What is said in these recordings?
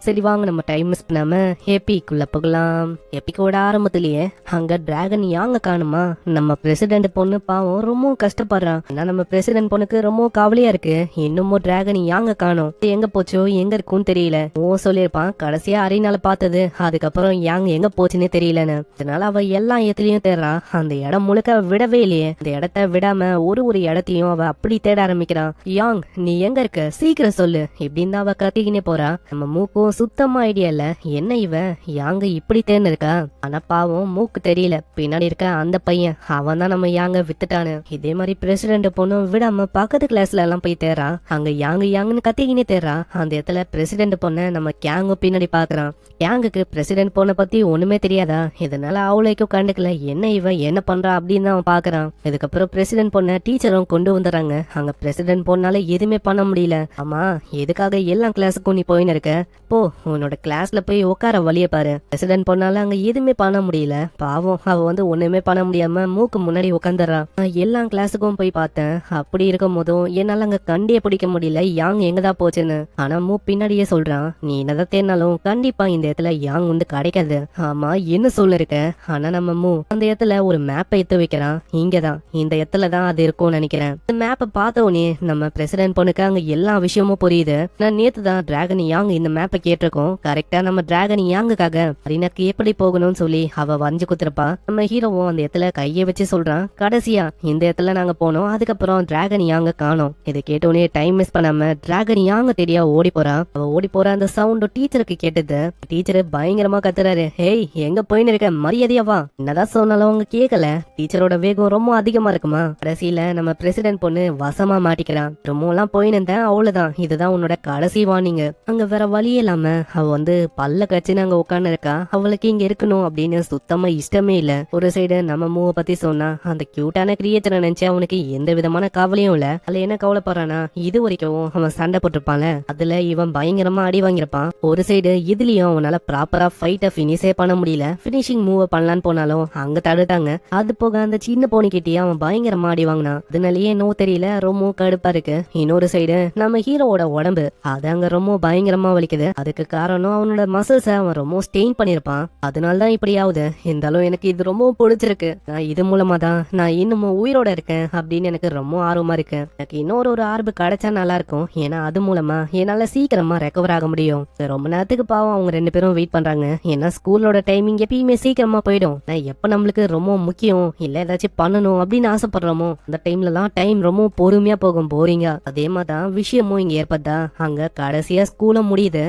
சரி வாங்க நம்ம டைம் மிஸ் பண்ணாம எபிக்குள்ள போகலாம். எபிக்கோட ஆரம்பத்திலேயே அங்க டிராகன் யாங்க காணுமா, நம்ம பிரசிடென்ட் பொண்ணு பாவம் ரொம்ப கஷ்டப்படுறான். ஆனா நம்ம பிரசிடென்ட் பொண்ணுக்கு ரொம்ப கவலையா இருக்கு, இன்னமும் டிராகன் யாங்க காணும், எங்க போச்சோ எங்க இருக்குன்னு தெரியல. சொல்லியிருப்பான் கடைசியா அரினால பார்த்தது, அதுக்கப்புறம் யாங் எங்க போச்சுன்னு தெரியலன்னு. அதனால அவ எல்லா இடத்துலயும் தேடுறான், அந்த இடம் முழுக்க விடவே இல்லையே. அந்த இடத்த விடாம ஒரு இடத்தையும் அவ அப்படி தேட ஆரம்பிக்கிறான். யாங் நீ எங்க இருக்க, சீக்கிரம் சொல்லு இப்படின்னு அவ கத்திக்கினே போறா. நம்ம மூக்கும் சுத்தமா ஐடியா இல்ல, என்ன இவ யாங்க இப்படி தேர்ந்து இருக்கா. ஆனா பாவம் மூக்கு தெரியல, பின்னாடி இருக்க அந்த பையன் அவன் தான் நம்ம யாங்க வித்துட்டானு. இதே மாதிரி பிரசிடென்ட் பொண்ணும் விடாம பக்கத்து கிளாஸ்ல எல்லாம் போய் தேடுறான், அங்க யாங்குன்னு கத்திக்கினே தேடுறான். அந்த இடத்துல பிரசிடென்ட் பொண்ண நம்ம கேங்கு பின்னாடி பாக்குறான். கேங்குக்கு பிரசிடென்ட் பொண்ணை பத்தி ஒண்ணுமே தெரியாதா, இதனால அவளைக்கும் கண்டுக்கல, என்ன இவ என்ன பண்றா அப்படின்னு அவன் பாக்குறான். இதுக்கப்புறம் பிரசிடென்ட் பொண்ண டீச்சரும் கொண்டு வந்துடுறாங்க. அங்க பிரசிடென்ட் பொண்ணால எதுவுமே பண்ண முடியல. ஆமா எதுக்காக எல்லா கிளாஸுக்கும் நீ போயின்னு இருக்க, போ உன்னோட கிளாஸ்ல போய் உட்கார வழிய பாரு. பிரசிடென்ட் பொண்ணால அங்க எதுவுமே பண்ண முடியல. பாவம் அவ ஒண்ணுமே பண்ண முடியாம மூக்கு முன்னாடி உட்காந்துறான். எல்லா கிளாஸுக்கும் போய் பார்த்தேன், அப்படி இருக்கும் போதும் என்னால அங்க கண்டியே பிடிக்க முடியல யாங் எங்கதான் போச்சுன்னு. ஆனா மூ பின்னாடியே சொல்றான், நீ என்னதான் தேடினாலும் கண்டிப்பா இந்த இடத்துல யாங் கிடைக்காது. ஆமா என்ன சொல்லிருக்க. ஆனா நம்ம மூ அந்த இடத்துல ஒரு மேப்பை எடுத்து வைக்கிறான், இங்கதான் இந்த இடத்துல தான் அது இருக்கும்னு நினைக்கிறேன். இந்த மேப்பை பார்த்த உடனே நம்ம பிரசிடென்ட் பொண்ணுக்கு அங்க எல்லா விஷயமும் புரியுது. நான் நேத்து தான் டிராகன் யாங் இந்த மேப்பை கேட்டிருக்கோம், கரெக்டா நம்ம டிராகன் யாங்குக்காக அரினாக்கு எப்படி போகணும்னு சொல்லி அவ வரைஞ்சு குத்துருப்பா. நம்ம ஹீரோவும் அந்த இடத்துல கையை வச்சு சொல்றான், கடைசியா இந்த இடத்துல நாங்க போனோம், அதுக்கப்புறம் டிராகன் யாங்க காணோம். இதை கேட்டோடனே டைம் மிஸ் பண்ணாம டிராகன் யாங்க தெரியா ஓடி போறா. அவ ஓடி போற அந்த சவுண்ட் டீச்சருக்கு கேட்டது. டீச்சர் பயங்கரமா கத்துறாரு, ஹேய் எங்க போயின்னு இருக்க, மரியாதையாவா. என்னதான் சொன்னாலும் அவங்க கேட்கல. டீச்சரோட வேகம் ரொம்ப அதிகமா இருக்குமா. கடைசியில நம்ம பிரசிடென்ட் பொண்ணு வசமா மாட்டிக்கிறான். ரொம்ப எல்லாம் போயின்னு இருந்தேன், அவ்வளவுதான், இதுதான் உன்னோட கடைசி வார்னிங். அங்க வேற வழி இல்லாம அவ பல்ல கட்சின்னு அங்க உட்காந்து இருக்கா. அவளுக்கு இங்க இருக்கணும் அப்படின்னு சுத்தமா இஷ்டமே இல்ல. ஒரு சைடு நம்ம மூவ பத்தி சொன்னா அந்த கியூட்டான கிரியேச்சரை நினைச்சு அவனுக்கு எந்த விதமான கவலையும் இல்ல. அதுல என்ன கவலைப்படுறானா, இது வரைக்கும் அவன் சண்டை போட்டிருப்பான்ல, அதுல இவன் பயங்கரமா அடி வாங்கியிருப்பான். ஒரு சைடு இதுலயும் அவனால ப்ராப்பரா ஃபைட்டை பினிஷே பண்ண முடியல. பினிஷிங் மூவ் பண்ணலான்னு போனாலும் அங்க தடுத்தாங்க. அது போக அந்த சின்ன போனி கிட்டே அவன் பயங்கரமா அடி வாங்கினான். அதனாலயே என்னவோ தெரியல ரொம்ப கடுப்பா இருக்கு. இன்னொரு சைடு நம்ம ஹீரோவோட உடம்பு அது அங்க ரொம்ப பயங்கரமா வலிக்குது. அதுக்கு காரணம் அவனோட மசில்ஸ அவன் ரொம்ப ஸ்டெயின் பண்ணிருப்பான், அதனாலதான் இப்படி ஆகுது. இருந்தாலும் எனக்கு இது ரொம்ப பிடிச்சிருக்கு. நான் இது மூலமா தான் நான் இன்னமும் உயிரோட இருக்கேன் அப்படின்னு எனக்கு ரொம்ப ஆர்வமா இருக்கு. எனக்கு இன்னொரு ஆர்பு கிடைச்சா நல்லா இருக்கும், ஏன்னா அது மூலமா என்னால சீக்கிரமா ரெக்கவர் ஆக முடியும். ரொம்ப நேரத்துக்கு பாவம் அவங்க ரெண்டு பேரும் வெயிட் பண்றாங்க, ஏன்னா ஸ்கூலோட டைமிங் எப்பயுமே சீக்கிரமா போயிடும். நான் எப்ப நம்மளுக்கு ரொம்ப முக்கியம் இல்ல ஏதாச்சும் பண்ணணும் அப்படின்னு ஆசைப்படுறோமோ அந்த டைம்ல தான் டைம் ரொம்ப பொறுமையா போகும், போரிங்கா. அதே மாதிரிதான் விஷயமும் இங்க ஏற்பட்டா. அங்க கடைசியா ஸ்கூல முடியுது.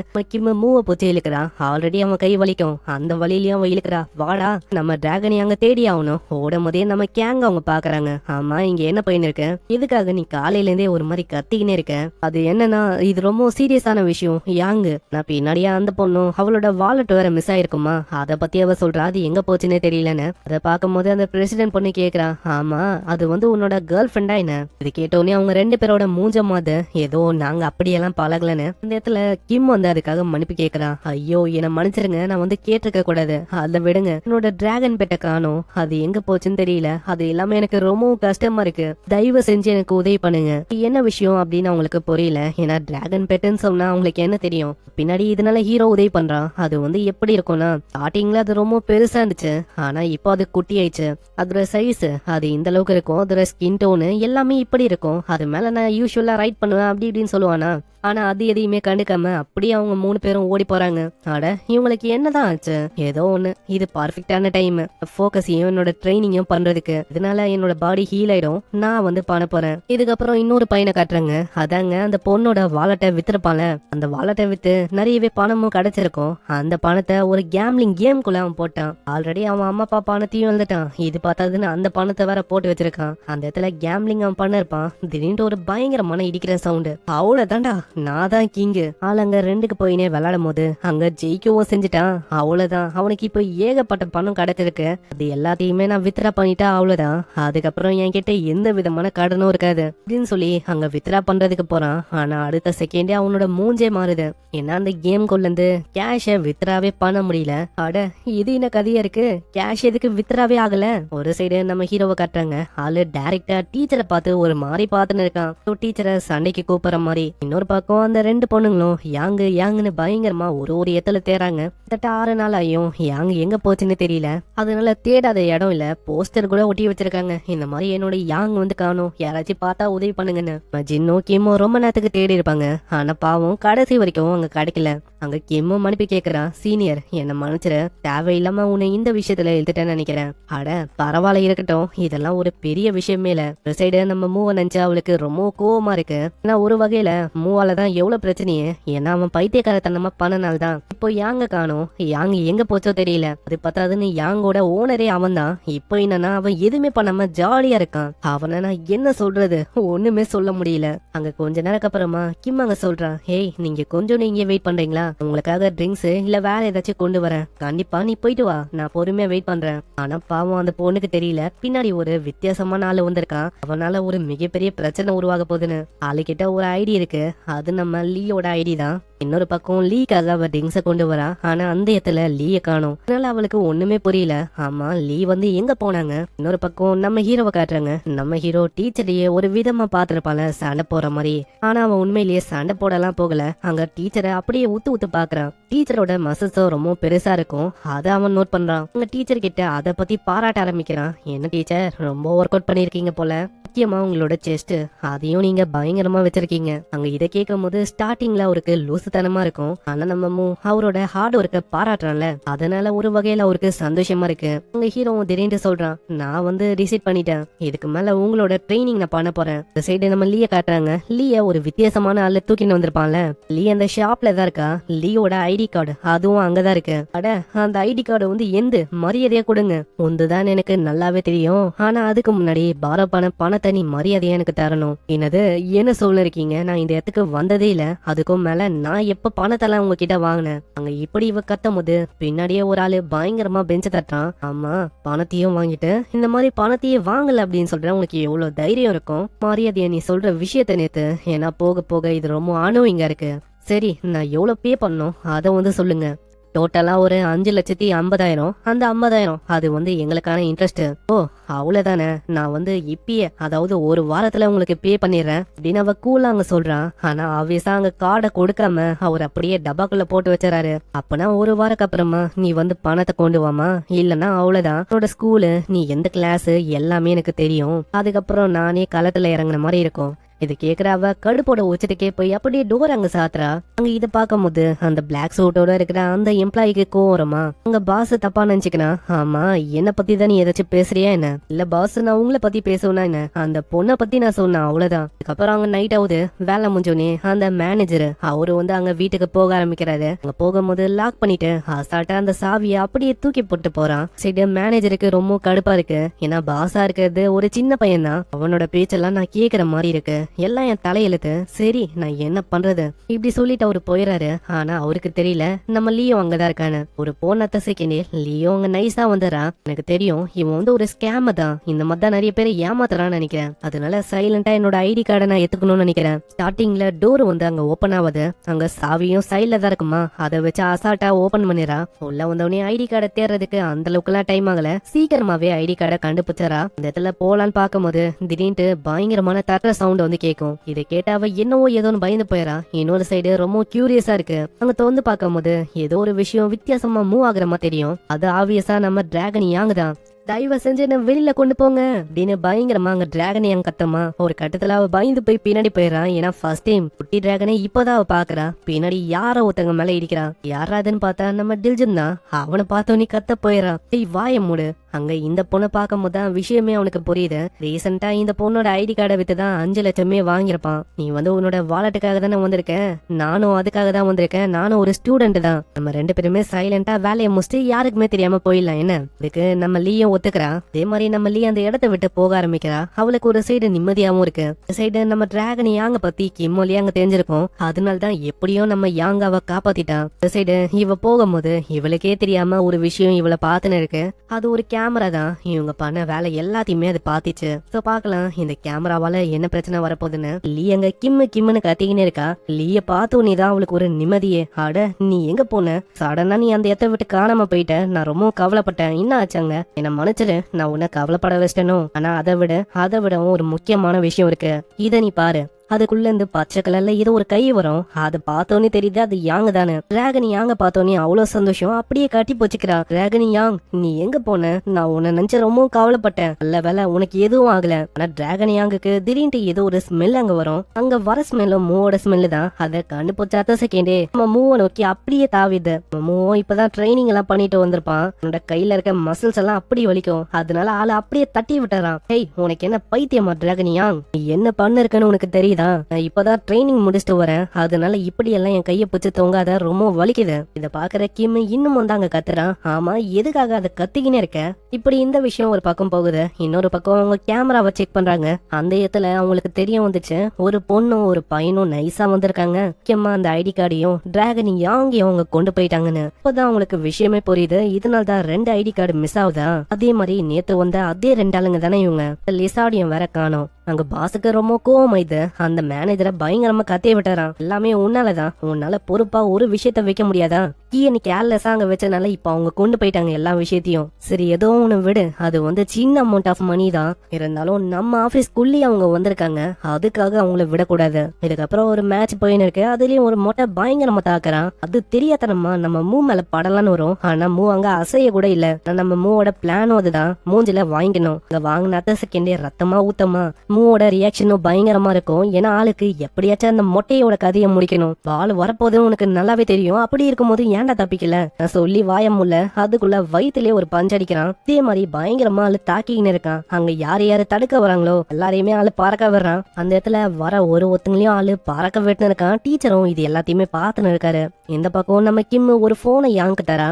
மூவ போச்சு இழுக்கிறா. ஆல்ரெடி அவன் கை வலிக்கும், அந்த வழியிலயும் அவன் இழுக்கிறா, வாடா நம்ம டிராகனி அங்க தேடி ஆகணும். ஓடும் போதே நம்ம கேங்க அவங்க பாக்குறாங்க. ஆமா இங்க என்ன பையன் இருக்க, இதுக்காக நீ காலையில இருந்தே ஒரு மாதிரி கத்திக்கினே இருக்க. அது என்னன்னா இது ரொம்ப சீரியஸான விஷயம் யாங்கு. நான் பின்னாடியே அந்த பொண்ணும் அவளோட வாலெட் வேற மிஸ் ஆயிருக்குமா, அத பத்தி அவ சொல்றா, அது எங்க போச்சுன்னே தெரியலன்னு. அதை பார்க்கும் போது அந்த பிரசிடென்ட் பொண்ணு கேக்குறா, ஆமா அது உன்னோட கேர்ள் ஃபிரெண்டா என்ன. இது கேட்டோடனே அவங்க ரெண்டு பேரோட மூஞ்ச மாது ஏதோ நாங்க அப்படியெல்லாம் பழகலன்னு. அந்த இடத்துல கிம் அதுக்காக மன்னிப்பு கேக்குறா. ஐயோ என்ன மன்னிச்சிருங்க, நான் கேட்டிருக்க கூடாது, அதை விடுங்க. என்னோட டிராகன் பெட்டை காணோம், அது எங்க போச்சுன்னு தெரியல, அது எல்லாமே எனக்கு ரொம்ப கஷ்டமா இருக்கு, தயவு செஞ்சு எனக்கு உதவி பண்ணுங்க. என்ன விஷயம் அப்படின்னு அவங்களுக்கு புரியல, ஏன்னா டிராகன் பெட்டுன்னு சொன்னா அவங்களுக்கு என்ன தெரியும். பின்னாடி இதனால ஹீரோ உதவி பண்றான். அது எப்படி இருக்கும்னா, ஸ்டார்டிங்ல அது ரொம்ப பெருசா இருந்துச்சு, ஆனா இப்போ அது குட்டி ஆயிடுச்சு. அதோட சைஸ் அது இந்த அளவுக்கு இருக்கும், அதோட ஸ்கின் டோனு எல்லாமே இப்படி இருக்கும். அது மேல நான் யூஸ்வலா ரைட் பண்ணுவேன் அப்படி இப்படின்னு சொல்லுவானா. ஆனா அது எதையுமே கண்டுக்காம அப்படியே அவங்க மூணு பேரும் ஓடி போறாங்க. அட இவங்களுக்கு என்னதான் ஆச்சு, ஏதோ ஒண்ணு, இது பர்ஃபெக்டான டைம் போக்கஸையும் என்னோட ட்ரைனிங்கும் பண்றதுக்கு. இதனால என்னோட பாடி ஹீல் ஆயிடும், நான் பண்ண போறேன். இதுக்கப்புறம் இன்னொரு பையனை காட்டுறாங்க. அதாங்க அந்த பொண்ணோட வாலெட்டை வித்துருப்பான்ல, அந்த வாலெட்டை வித்து நிறையவே பணமும் கிடைச்சிருக்கும். அந்த பணத்தை ஒரு கேம்லிங் கேம்குள்ள அவன் போட்டான். ஆல்ரெடி அவன் அம்மா அப்பா பணத்தையும் எழுதிட்டான், இது பார்த்தாதுன்னு அந்த பணத்தை வேற போட்டு வச்சிருக்கான். அந்த இடத்துல கேம்லிங் அவன் பண்ணிருப்பான். திடீர்னு ஒரு பயங்கரமான இடிக்கிற சவுண்டு, அவ்வளவுதான்டா நான் தான் கிங்கு. ஆளுங்க ரெண்டுக்கு போயினே விளையாடும் போது அங்க ஜெயிக்கவும் செஞ்சுட்டான். அவ்வளவுதான், அவனுக்கு இப்ப ஏகப்பட்ட பணம் கிடைச்சிருக்கு. அது எல்லாத்தையுமே நான் வித்ரா பண்ணிட்டா அவ்வளவுதான், அதுக்கப்புறம் என்கிட்ட எந்த விதமான கடனும் இருக்காது அப்படின்னு சொல்லி அங்க வித்ரா பண்றதுக்கு போறான். ஆனா அடுத்த செகண்டே அவனோட மூஞ்சே மாறுது. ஏன்னா அந்த கேம் கொள்ள இருந்து கேஷ வித்ராவே பண்ண முடியல. அட இது என்ன கதையா இருக்கு, கேஷ் எதுக்கு வித்ராவே ஆகல. ஒரு சைடு நம்ம ஹீரோவை காட்டுறாங்க. ஆளு டைரக்டா டீச்சரை பார்த்து ஒரு மாதிரி பாத்துன்னு இருக்கான். டீச்சரை சண்டைக்கு கூப்பிடுற மாதிரி. இன்னொரு பக்கம் அந்த ரெண்டு பொண்ணுங்களும் யாங்கு யாங்கன்னு பயங்கரமா ஒரு இடத்துல தேறாங்க. கிட்டத்தட்ட 6 நாள் ஆயும் யாங் எங்க போச்சுன்னு தெரியல. அதனால தேடாத இடம் இல்ல, போஸ்டர் கூட ஒட்டி வச்சிருக்காங்க. இந்த மாதிரி என்னோட யாங் வந்து காணோம், யாராச்சும் பார்த்தா உதவி பண்ணுங்கன்னு. ஜின்னோ கிம்மோ ரொம்ப நேரத்துக்கு தேடி இருப்பாங்க. ஆனா பாவம் கடைசி வரைக்கும் அங்க கிடைக்கல. அங்க கிம்மோ மன்னிப்பு கேக்குறான். சீனியர், என்ன மன்னிச்சிரு, தேவையில்லாம உன்னை இந்த விஷயத்துல எழுத்துட்டேன்னு நினைக்கிறேன். அட பரவாயில்ல இருக்கட்டும், இதெல்லாம் ஒரு பெரிய விஷயமே இல்ல. ஒரு சைடு நம்ம மூவ நினைச்சா அவளுக்கு ரொம்ப கோவமா இருக்கு. ஏன்னா ஒரு வகையில மூவால தான் எவ்வளவு பிரச்சனையே. ஏன்னா அவன் பைத்தியக்காரத்தனமா பண்ணனால்தான் இப்போ யாங்க காணோம். யாங் எங்க போச்சோ தெரியல. அது பத்தாதுன்னு யாங்கோட ஓனரே அவன் தான். இப்போ என்னன்னா அவன் எதுவுமே பண்ணாம ஜாலியா இருக்கான். அவனை நான் என்ன சொல்றது, ஒண்ணுமே சொல்ல முடியல. அங்க கொஞ்ச நேரத்துக்கு அப்புறமா கிம் அங்க சொல்றான், ஹேய் நீங்க கொஞ்சம் நீங்க வெயிட் பண்றீங்களா, உங்களுக்காக ட்ரிங்க்ஸ் இல்ல வேற ஏதாச்சும் கொண்டு வரேன், கண்டிப்பா நீ போயிட்டு வா, நான் பொறுமையா வெயிட் பண்றேன். ஆனா பாவம் அந்த பொண்ணுக்கு தெரியல, பின்னாடி ஒரு வித்தியாசமான ஆளு வந்திருக்கான். அவனால ஒரு மிகப்பெரிய பிரச்சனை உருவாக போகுதுன்னு. ஆளுகிட்ட ஒரு ஐடி இருக்கு, அது நம்ம லீயோட ஐடி தான். இன்னொரு பக்கம் லீக்காக அவ ட்ரிங்க்ஸ கொண்டு வரா. ஆனா அந்த இடத்துல லீய காணோம். அதனால அவளுக்கு ஒண்ணுமே புரியல. ஆமா லீ வந்து எங்க போனாங்க. இன்னொரு பக்கம் நம்ம ஹீரோவை காட்டுறாங்க. நம்ம ஹீரோ டீச்சரையே ஒரு விதமா பாத்துருப்பால சண்டை போற மாதிரி. ஆனா அவன் உண்மையிலேயே சண்டை போடலாம் போகல. அங்க டீச்சரை அப்படியே ஊத்து பாக்குறான். டீச்சரோட மசஸும் ரொம்ப பெருசா இருக்கும், அதை அவன் நோட் பண்றான். அங்க டீச்சர் கிட்ட அதை பத்தி பாராட்ட ஆரம்பிக்கிறான். என்ன டீச்சர், ரொம்ப ஒர்க் அவுட் பண்ணிருக்கீங்க போல, முக்கியமா உங்களோட செஸ்ட் அதையும் நீங்க பயங்கரமா வச்சிருக்கீங்க. அங்க இதை கேட்கும் போது ஸ்டார்டிங்ல அவருக்கு லூசுத்தனமா இருக்கும். ஆனா நம்ம அவரோட ஹார்ட் ஒர்க்க பாராட்டுறான்ல, அதனால ஒரு வகையில அவருக்கு சந்தோஷமா இருக்கு. உங்க ஹீரோவும் திடீர்னு சொல்றான், நான் வந்து ரிசீட் பண்ணிட்டேன், இதுக்கு மேல உங்களோட ட்ரைனிங் நான் பண்ண போறேன். இந்த சைடு நம்ம லீய காட்டுறாங்க. லீய ஒரு வித்தியாசமான ஆளு தூக்கின்னு வந்திருப்பான்ல. லீ அந்த ஷாப்ல தான் இருக்கா. லீயோட ஐடி கார்டு அதுவும் அங்கதான் இருக்கு. அட அந்த ஐடி கார்டு வந்து எந்த மரியாதையா கொடுங்க, ஒன்றுதான் எனக்கு நல்லாவே தெரியும். ஆனா அதுக்கு முன்னாடி பாரப்பான பணத்தை நீ மரியாதையா எனக்கு தரணும். என்னது என்ன சொல்ல இருக்கீங்க, நான் இந்த இடத்துக்கு வந்ததே இல்ல, அதுக்கும் மேல நான் எப்ப பணத்தெல்லாம் உங்ககிட்ட வாங்கினேன். அங்க இப்படி இவ கத்தும் போது பின்னாடியே ஒரு ஆளு பயங்கரமா பெஞ்ச தட்டான். ஆமா பணத்தையும் வாங்கிட்டு இந்த மாதிரி பணத்தையே வாங்கல அப்படின்னு சொல்றேன், உங்களுக்கு எவ்வளவு தைரியம் இருக்கும், மரியாதையா நீ சொல்ற விஷயத்த நேத்து. ஏன்னா போக போக இது ரொம்ப அணுவிங்க இருக்கு. சரி நான் எவ்வளவு பே பண்ணணும் அதை வந்து சொல்லுங்க. டோட்டலா ஒரு 5,50,000. அந்த 50,000 அது வந்து எங்களுக்கான இன்ட்ரெஸ்ட். ஓ அவ்வளவுதானே, நான் வந்து இப்பயே அதாவது ஒரு வாரத்துல உங்களுக்கு பே பண்ணிடுறேன் அப்படின்னு அவ கூலா அங்க சொல்றான். ஆனா ஆப்வியஸா அங்க கார்டை கொடுக்காம அவர் அப்படியே டப்பாக்குள்ள போட்டு வச்சுறாரு. அப்பனா ஒரு வாரக்கு அப்புறமா நீ வந்து பணத்தை கொண்டு வாமா, இல்லன்னா அவ்வளவுதான், உன்னோட ஸ்கூலு நீ எந்த கிளாஸ் எல்லாமே எனக்கு தெரியும், அதுக்கப்புறம் நானே களத்துல இறங்குன மாதிரி இருக்கும். இது கேக்குற அவ கடுப்போட உச்சத்துக்கே போய் அப்படியே டோர் அங்க சாத்துறா. அங்க இத பாக்கும் போது அந்த பிளாக் சூட்டோட இருக்கிற அந்த எம்ப்ளாய்க்கு கோவரமா அங்க பாஸ் தப்பா நினைச்சுக்கிறான். ஆமா என்ன பத்தி தான் நீ ஏதாச்சும் பேசுறியா என்ன, இல்ல பாஸ் நான் உங்களை பத்தி பேசுவேனா என்ன, அந்த பொண்ணை பத்தி நான் சொன்னேன் அவ்வளவுதான். அதுக்கப்புறம் அங்க நைட் ஆகுது, வேலை முடிஞ்சோடனே அந்த மேனேஜர் அவரு வந்து அங்க வீட்டுக்கு போக ஆரம்பிக்கிறாரு. அங்க போகும்போது லாக் பண்ணிட்டு அசால்ட்டா அந்த சாவியை அப்படியே தூக்கி போட்டு போறான். சரி மேனேஜருக்கு ரொம்ப கடுப்பா இருக்கு, ஏன்னா பாஸா இருக்கிறது ஒரு சின்ன பையன் தான், அவனோட பேச்செல்லாம் நான் கேக்குற மாதிரி இருக்கு, எல்லாம் என் தலையெழுத்து, சரி நான் என்ன பண்றது இப்படி சொல்லிட்டு அவரு போயிறாரு. ஆனா அவருக்கு தெரியல நம்ம லியோ அங்கதான் இருக்கானு. ஒரு போனத்த செகண்டே லியோ அங்க நைஸா வந்துடுறா. எனக்கு தெரியும் இவன் வந்து ஒரு ஸ்கேம் தான், இந்த மாதிரி தான் நிறைய பேரை ஏமாத்துறான்னு நினைக்கிறேன், அதனால சைலண்டா என்னோட ஐடி கார்டை நான் எடுத்துக்கணும்னு நினைக்கிறேன். ஸ்டார்டிங்ல டோர் வந்து அங்க ஓபன் ஆகுது. அங்க சாவியும் சைட்ல தான் இருக்குமா, அதை வச்சு அசால்ட்டா ஓபன் பண்ணிடுறா. உள்ள வந்தவனே ஐடி கார்டை தேடுறதுக்கு அந்த அளவுக்கு எல்லாம் டைம் ஆகல, சீக்கிரமாவே ஐடி கார்டை கண்டுபிடிச்சா. இந்த இடத்துல போலான்னு பார்க்கும் போது திடீர்னு பயங்கரமான தட்டுற சவுண்ட் வந்து கேக்கும். இதை கேட்ட அவ என்னவோ ஏதோன்னு பயந்து போயிடா. இன்னொரு சைடு ரொம்ப கியூரியஸா இருக்கு. அங்க தோந்து பார்க்கும் போது ஏதோ ஒரு விஷயம் வித்தியாசமா மூவ் ஆகுற மாதிரி தெரியும். அது ஆப்வியஸா நம்ம டிராகன் யாங் தான். தயவு செஞ்சு என்ன வெளியில கொண்டு போங்க அப்படின்னு பயங்கரமா அங்க டிராகன் என் கத்தமா. ஒரு கட்டத்துல அவ பயந்து போய் பின்னாடி போயிடறான். ஏன்னா ஃபர்ஸ்ட் டைம் குட்டி டிராகனை இப்பதான் அவ பாக்குறா. பின்னாடி யாரோ ஒருத்தங்க மேல இடிக்கிறான். யாராதுன்னு பார்த்தா நம்ம டில்ஜன் தான். அவனை பார்த்தோன்னே கத்த போயிடறான். வாய மூடு. அங்க இந்த பொண்ணை பார்க்கும் போதுதான் விஷயமே அவனுக்கு புரியுது. ரீசெண்டா இந்த பொண்ணோட ஐடி கார்டை வித்துதான் 5 லட்சமே வாங்கியிருப்பான். நீ வந்து உன்னோட வாலெட்டுக்காக தானே வந்திருக்க, நானும் அதுக்காக தான் வந்திருக்கேன், நானும் ஒரு ஸ்டூடெண்ட் தான். நம்ம 2 பேருமே சைலண்டா வேலையை முடிச்சுட்டு யாருக்குமே தெரியாம போயிடலாம் என்ன. இதுக்கு நம்ம லீயும் ஒத்துக்கிறா. அதே மாதிரி நம்ம லீ அந்த இடத்த விட்டு போக ஆரம்பிக்கிறா. அவளுக்கு ஒரு சைடு நிம்மதியாவும் இருக்கு. சைடு நம்ம டிராகன் யாங்க பத்தி கிம்மொழி அங்க தெரிஞ்சிருக்கும். அதனாலதான் எப்படியோ நம்ம யாங்காவை காப்பாத்திட்டான். இந்த சைடு இவ போகும்போது இவளுக்கே தெரியாம ஒரு விஷயம் இவளை பாத்துன்னு இருக்கு. அது ஒரு கேமரா தான். இவங்க பண்ண வேலை எல்லாத்தையுமே அது பாத்திச்சு. சோ பாக்கலாம் இந்த கேமராவால என்ன பிரச்சனை வரப்போகுதுன்னு. லீ அங்க கிம்முன்னு கத்திக்கினே இருக்கா. லீய பார்த்தோன்னே தான் அவளுக்கு ஒரு நிம்மதியே. அட நீ எங்க போன, சடனா நீ அந்த இடத்த விட்டு காணாம போயிட்ட, நான் ரொம்ப கவலைப்பட்டேன், என்ன ஆச்சாங்க, என்ன மன்னிச்சிரு, நான் உன்னை கவலைப்பட வச்சிட்டேனோ. ஆனா அதை விடவும் ஒரு முக்கியமான விஷயம் இருக்கு, இத நீ பாரு. அதுக்குள்ள இருந்து பச்சை கலர்ல ஏதோ ஒரு கை வரும். அதை பார்த்தோன்னே தெரியுது அது யாங் தானே. டிராகன் யாங்க பார்த்தோன்னே அவ்வளவு சந்தோஷம், அப்படியே கட்டி போச்சுக்கிறா. டிராகன் யாங், நீ எங்க போன? நான் உன்னை நினைச்சு ரொம்ப கவலைப்பட்டேன். நல்ல வேலை உனக்கு எதுவும் ஆகல. ஆனா டிராகன் யாங்குக்கு திடீர்னு ஏதோ ஒரு ஸ்மெல் அங்க வரும். அங்க வர ஸ்மெல்லும் மூவோட ஸ்மெல்லு தான். அதை கண்டுபிடிச்ச அடுத்த செகண்டே நம்ம மூவை நோக்கி அப்படியே தாவிது. மூவும் இப்பதான் ட்ரைனிங் எல்லாம் பண்ணிட்டு வந்திருப்பான். உன்னோட கையில இருக்க மசில்ஸ் எல்லாம் அப்படி வலிக்கும். அதனால ஆளை அப்படியே தட்டி விட்டுறான். ஹேய், உனக்கு என்ன பைத்தியமா டிராகன் யாங்? நீ என்ன பண்ண இருக்குன்னு உனக்கு தெரியுதா? நான் இப்பதான் ட்ரைனிங் முடிச்சுட்டு வரேன். அதனால இப்படி எல்லாம் என் கைய பிடிச்சு தொங்காத, ரொம்ப வலிக்குது. இத பாக்குற கிம் இன்னும் வந்து அங்க கத்துறான். ஆமா, எதுக்காக அதை கத்திக்கினே இருக்க? இப்படி இந்த விஷயம் ஒரு பக்கம் போகுது. இன்னொரு பக்கம் அவங்க கேமராவை செக் பண்றாங்க. அந்த இடத்துல அவங்களுக்கு தெரிய வந்துச்சு, ஒரு பொண்ணும் ஒரு பையனும் நைஸா வந்திருக்காங்க. முக்கியமா அந்த ஐடி கார்டையும் டிராகன் யாங்கையும் அவங்க கொண்டு போயிட்டாங்கன்னு. இப்பதான் அவங்களுக்கு விஷயமே புரியுது. இதனால தான் 2 ஐடி கார்டு மிஸ் ஆகுதா. அதே மாதிரி நேத்து வந்த அதே 2 ஆளுங்க தானே இவங்க. லிசாடியும் வேற காணோம். அங்க பாஸுக்கு ரொம்ப கோவமாயிது. அந்த மேனேஜரை பயங்கரமா கத்திய விட்டாராம். எல்லாமே உன்னாலதான். உன்னால பொறுப்பா ஒரு விஷயத்த வைக்க முடியாதா? நீ கேர்லெஸ்ஸா அங்க வச்சனால இப்ப அவங்க கொண்டு போயிட்டாங்க எல்லா விஷயத்தையும். சரி, ஏதோ ஒண்ணு விடு. அது வந்து சின்ன அமௌண்ட் ஆஃப் மணி தான். இருந்தாலும் நம்ம ஆபீஸ்க்குள்ளேயே அவங்க வந்திருக்காங்க. அதுக்காக அவங்கள விடக்கூடாது. இதுக்கப்புறம் ஒரு மேட்ச் போயின்னு இருக்கு. அதுலயும் ஒரு மொட்டை பயங்கரமா தாக்குறான். அது தெரியாதனமா நம்ம மூ மேல படலான்னு வரும். ஆனா மூ அங்க அசைய கூட இல்ல. நம்ம மூவோட பிளானும் அதுதான். மூஞ்சில வாங்கிக்கணும். அங்க வாங்கின அடுத்த செகண்டே ரத்தமா ஊத்தமா. மூவோட ரியாக்ஷனும் பயங்கரமா இருக்கும். ஏன்னா ஆளுக்கு எப்படியாச்சும் அந்த மொட்டையோட கதையை முடிக்கணும். பால் வரப்போதும் உனக்கு நல்லாவே தெரியும். அப்படி இருக்கும்போது ஏன்டா தப்பிக்கல? நான் சொல்லி வாயமுல்ல. அதுக்குள்ள வயிற்றுலயே ஒரு பஞ்ச் அடிக்கிறான். இதே மாதிரி பயங்கரமா ஆளு தாக்கின்னு இருக்கான். அங்க யாரு யாரு தடுக்க வராங்களோ எல்லாரையுமே ஆளு பறக்க வர்றான். அந்த இடத்துல வர ஒருத்தங்களையும் ஆளு பறக்க விட்டுன்னு இருக்கான். டீச்சரும் இது எல்லாத்தையுமே பாத்துன்னு இருக்காரு. இந்த பக்கம் நம்ம கிம் ஒரு போனை யாங்கு தரா.